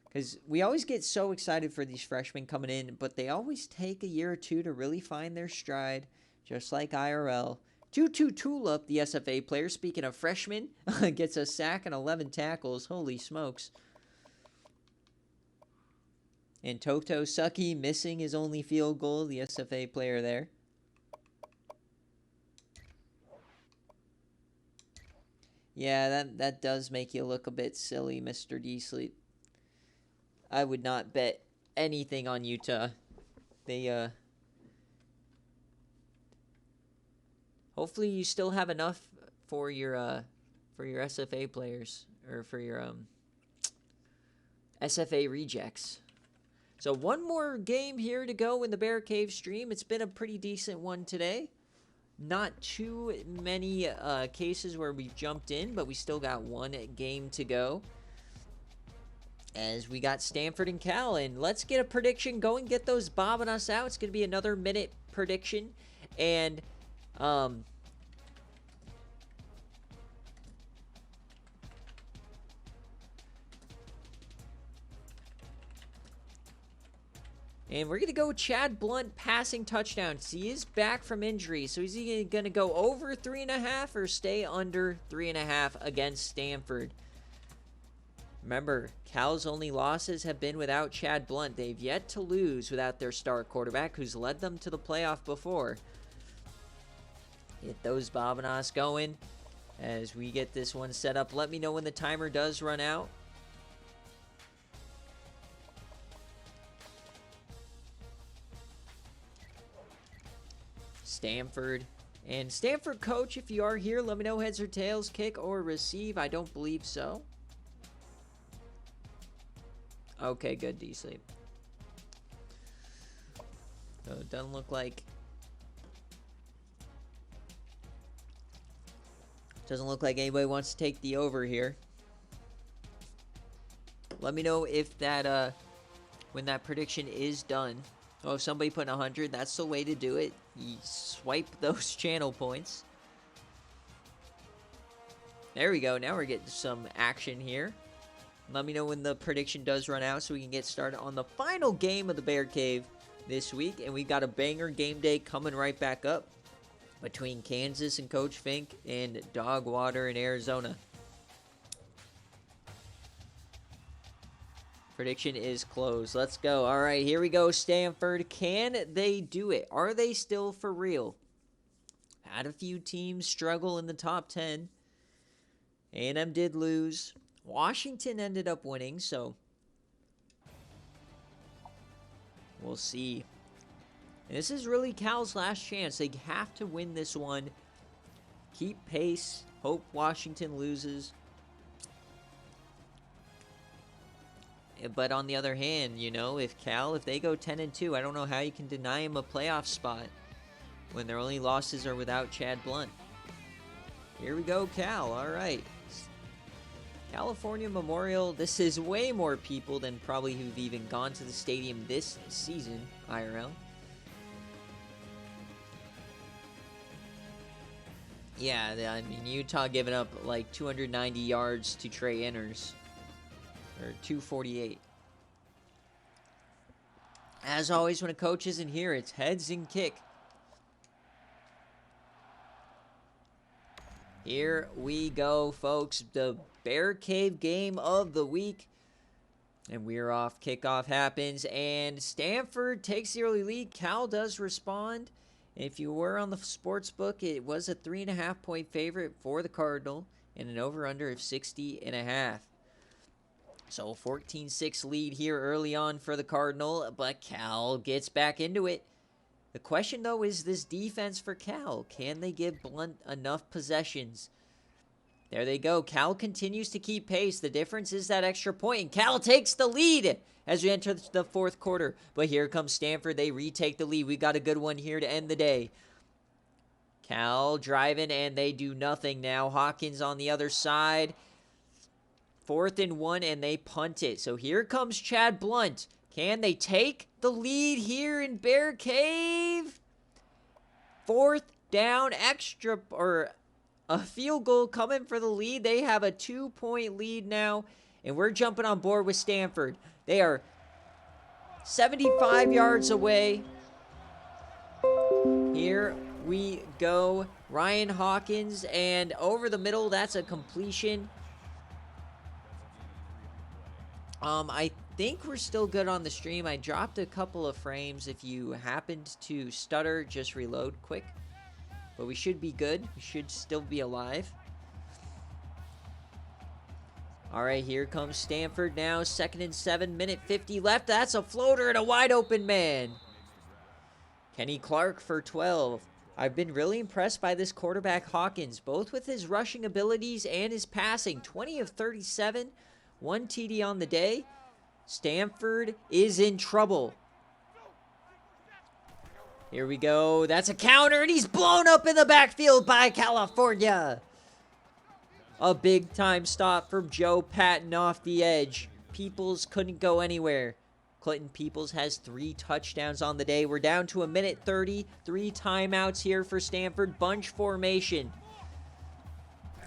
Because we always get so excited for these freshmen coming in, but they always take a year or two to really find their stride, just like IRL. Tutu Tulip, the SFA player, speaking of freshmen, gets a sack and 11 tackles. Holy smokes. And Toto Sucky missing his only field goal, the SFA player there. Yeah, that does make you look a bit silly, Mr. D-Sleep. I would not bet anything on Utah. They, hopefully you still have enough for your SFA players, or for your SFA rejects. So one more game here to go in the BearCave stream. It's been a pretty decent one today. Not too many cases where we've jumped in, but we still got one game to go, as we got Stanford and Cal. And let's get a prediction going. Get those bobbing us out. It's going to be another minute prediction. And And we're going to go Chad Blunt passing touchdowns. He is back from injury, so is he going to go over 3.5 or stay under 3.5 against Stanford? Remember, Cal's only losses have been without Chad Blunt. They've yet to lose without their star quarterback, who's led them to the playoff before. Get those Bobinas going as we get this one set up. Let me know when the timer does run out. Stanford. And Stanford coach, if you are here, let me know heads or tails, kick or receive. I don't believe so. Okay, good, D-Sleep. So it doesn't look like... Doesn't look like anybody wants to take the over here. Let me know if that, when that prediction is done. Oh, if somebody put 100, that's the way to do it. You swipe those channel points. There we go. Now we're getting some action here. Let me know when the prediction does run out so we can get started on the final game of the BearCave this week. And we've got a banger game day coming right back up between Kansas and Coach Fink and Dogwater in Arizona. Prediction is closed. Let's go. All right, here we go, Stanford. Can they do it? Are they still for real? Had a few teams struggle in the top 10. A&M did lose. Washington ended up winning, so we'll see. And this is really Cal's last chance. They have to win this one. Keep pace. Hope Washington loses. But on the other hand, you know, if they go 10-2, I don't know how you can deny them a playoff spot when their only losses are without Chad Blunt. Here we go, Cal. All right. California Memorial. This is way more people than probably who've even gone to the stadium this season, IRL. Yeah, I mean, Utah giving up like 290 yards to Trey Inners. Or 248. As always, when a coach isn't here, it's heads and kick. Here we go, folks. The BearCave game of the week. And we're off. Kickoff happens. And Stanford takes the early lead. Cal does respond. If you were on the sportsbook, it was a 3.5-point favorite for the Cardinal. And an over-under of 60.5. So 14-6 lead here early on for the Cardinal, but Cal gets back into it. The question, though, is this defense for Cal. Can they give Blunt enough possessions? There they go. Cal continues to keep pace. The difference is that extra point, and Cal takes the lead as we enter the fourth quarter. But here comes Stanford. They retake the lead. We got a good one here to end the day. Cal driving, and they do nothing now. Hawkins on the other side. 4th and 1, and they punt it. So here comes Chad Blunt. Can they take the lead here in BearCave? 4th down, extra, or a field goal coming for the lead. They have a 2-point lead now, and we're jumping on board with Stanford. They are 75 yards away. Here we go. Ryan Hawkins, and over the middle, that's a completion. I think we're still good on the stream. I dropped a couple of frames. If you happened to stutter, just reload quick. But we should be good. We should still be alive. All right, here comes Stanford now. 2nd and 7, minute 50 left. That's a floater and a wide open man. Kenny Clark for 12. I've been really impressed by this quarterback Hawkins, both with his rushing abilities and his passing. 20 of 37. 1 TD on the day. Stanford is in trouble. Here we go. That's a counter, and he's blown up in the backfield by California. A big-time stop from Joe Patton off the edge. Peoples couldn't go anywhere. Clinton Peoples has 3 touchdowns on the day. We're down to a minute 30. 3 timeouts here for Stanford. Bunch formation.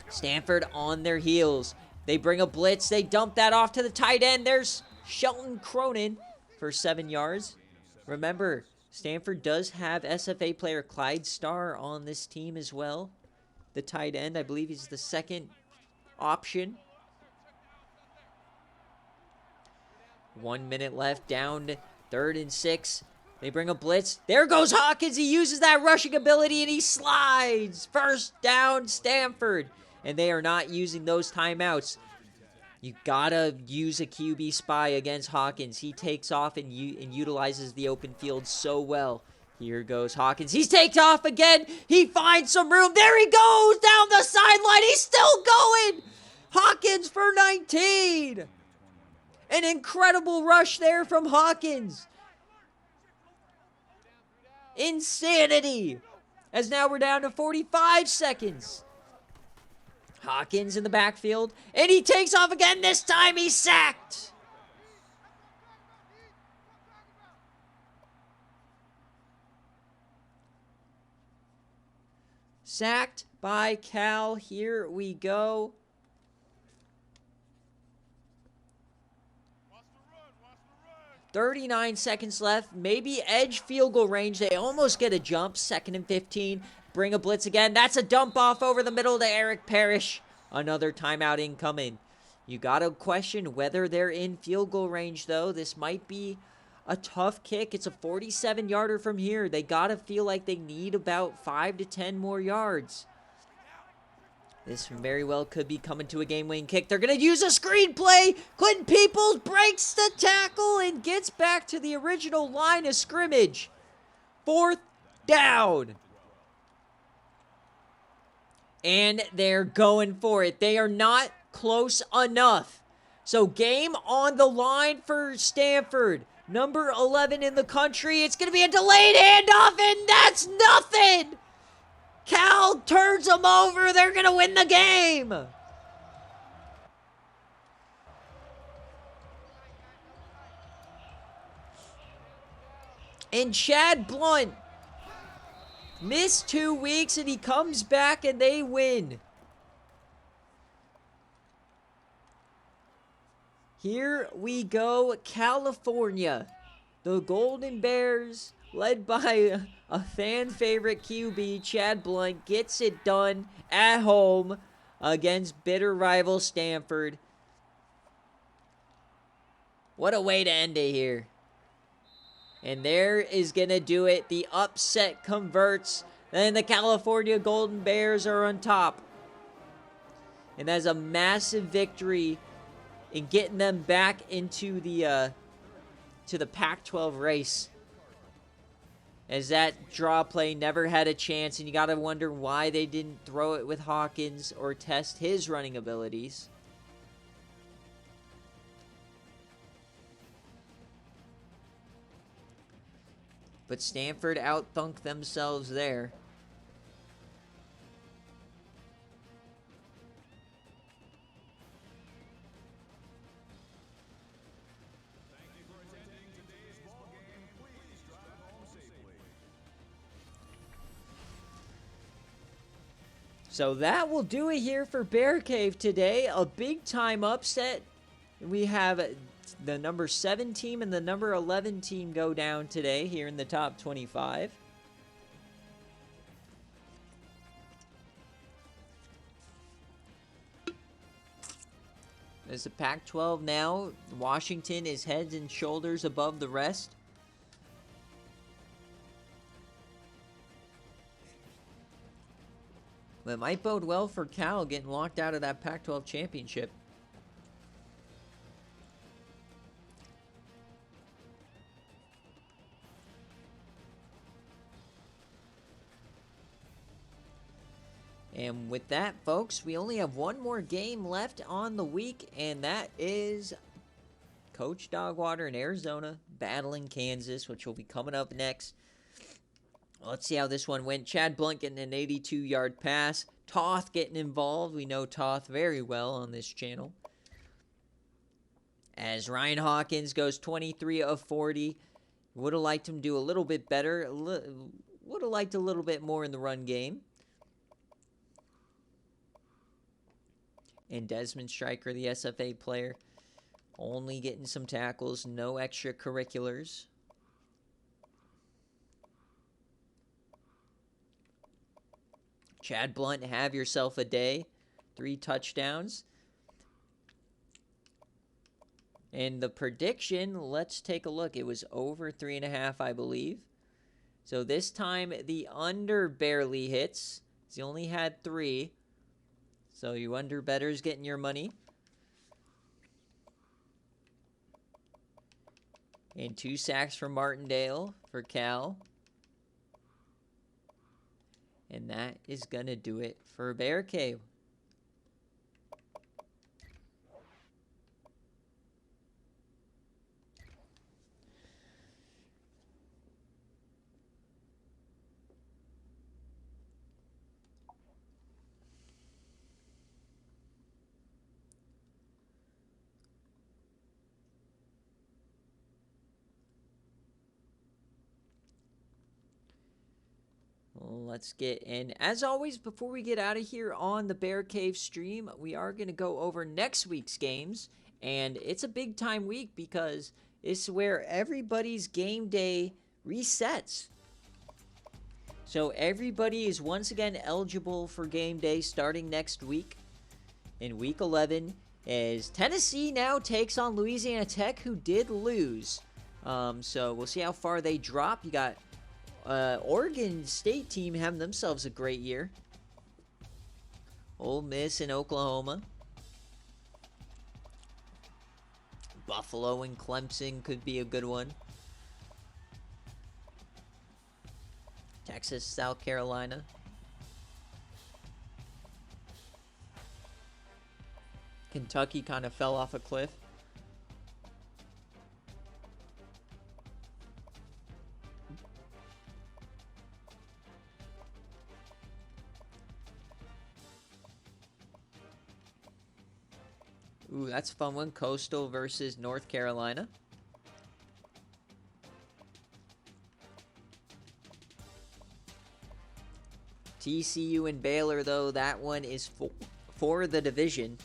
Stanford on their heels. They bring a blitz. They dump that off to the tight end. There's Shelton Cronin for 7 yards. Remember, Stanford does have SFA player Clyde Starr on this team as well. The tight end, I believe he's the second option. 1 minute left, down 3rd and 6. They bring a blitz. There goes Hawkins. He uses that rushing ability and he slides. First down, Stanford. And they are not using those timeouts. You gotta use a QB spy against Hawkins. He takes off and utilizes the open field so well. Here goes Hawkins. He's taken off again. He finds some room. There he goes down the sideline. He's still going. Hawkins for 19. An incredible rush there from Hawkins. Insanity. As now we're down to 45 seconds. Hawkins in the backfield. And he takes off again. This time he's sacked. Sacked by Cal. Here we go. 39 seconds left. Maybe edge field goal range. They almost get a jump. 2nd and 15. Bring a blitz again. That's a dump off over the middle to Eric Parrish. Another timeout incoming. You got to question whether they're in field goal range, though. This might be a tough kick. It's a 47-yarder from here. They got to feel like they need about 5 to 10 more yards. This very well could be coming to a game-winning kick. They're going to use a screenplay. Clinton Peoples breaks the tackle and gets back to the original line of scrimmage. 4th down. And they're going for it. They are not close enough. So game on the line for Stanford. Number 11 in the country. It's going to be a delayed handoff, and that's nothing. Cal turns them over. They're going to win the game. And Chad Blunt missed 2 weeks, and he comes back, and they win. Here we go, California. The Golden Bears, led by a fan favorite QB, Chad Blunt, gets it done at home against bitter rival Stanford. What a way to end it here. And there is going to do it. The upset converts. Then the California Golden Bears are on top. And that's a massive victory in getting them back into the to the Pac-12 race. As that draw play never had a chance, and you got to wonder why they didn't throw it with Hawkins or test his running abilities. But Stanford outthunk themselves there. So that will do it here for BearCave today. A big-time upset. We have the number 7 team and the number 11 team go down today here in the top 25. As the Pac-12 now, Washington is heads and shoulders above the rest. That might bode well for Cal getting locked out of that Pac-12 championship. And with that, folks, we only have one more game left on the week, and that is Coach Dogwater in Arizona battling Kansas, which will be coming up next. Let's see how this one went. Chad Blunt getting an 82-yard pass. Toth getting involved. We know Toth very well on this channel. As Ryan Hawkins goes 23 of 40. Would have liked him to do a little bit better. Would have liked a little bit more in the run game. And Desmond Stryker, the SFA player, only getting some tackles, no extracurriculars. Chad Blunt, have yourself a day. 3 touchdowns. And the prediction, let's take a look. It was over 3.5, I believe. So this time the under barely hits. He only had 3. So you under bettors getting your money. And 2 sacks from Martindale for Cal. And that is going to do it for BearCave. Let's get in. As always, before we get out of here on the BearCave stream, we are going to go over next week's games. And it's a big time week because it's where everybody's game day resets. So everybody is once again eligible for game day starting next week. In week 11, as Tennessee now takes on Louisiana Tech, who did lose. So we'll see how far they drop. You got Oregon State team having themselves a great year. Ole Miss and Oklahoma. Buffalo and Clemson could be a good one. Texas, South Carolina. Kentucky kind of fell off a cliff. Ooh, that's a fun one. Coastal versus North Carolina. TCU and Baylor, though, that one is for the division.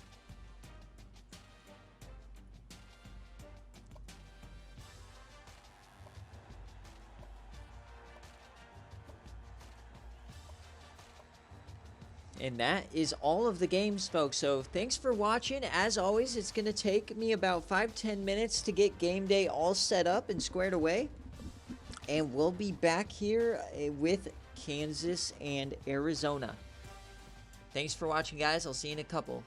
And that is all of the games, folks. So thanks for watching. As always, it's going to take me about 5-10 minutes to get game day all set up and squared away. And we'll be back here with Kansas and Arizona. Thanks for watching, guys. I'll see you in a couple.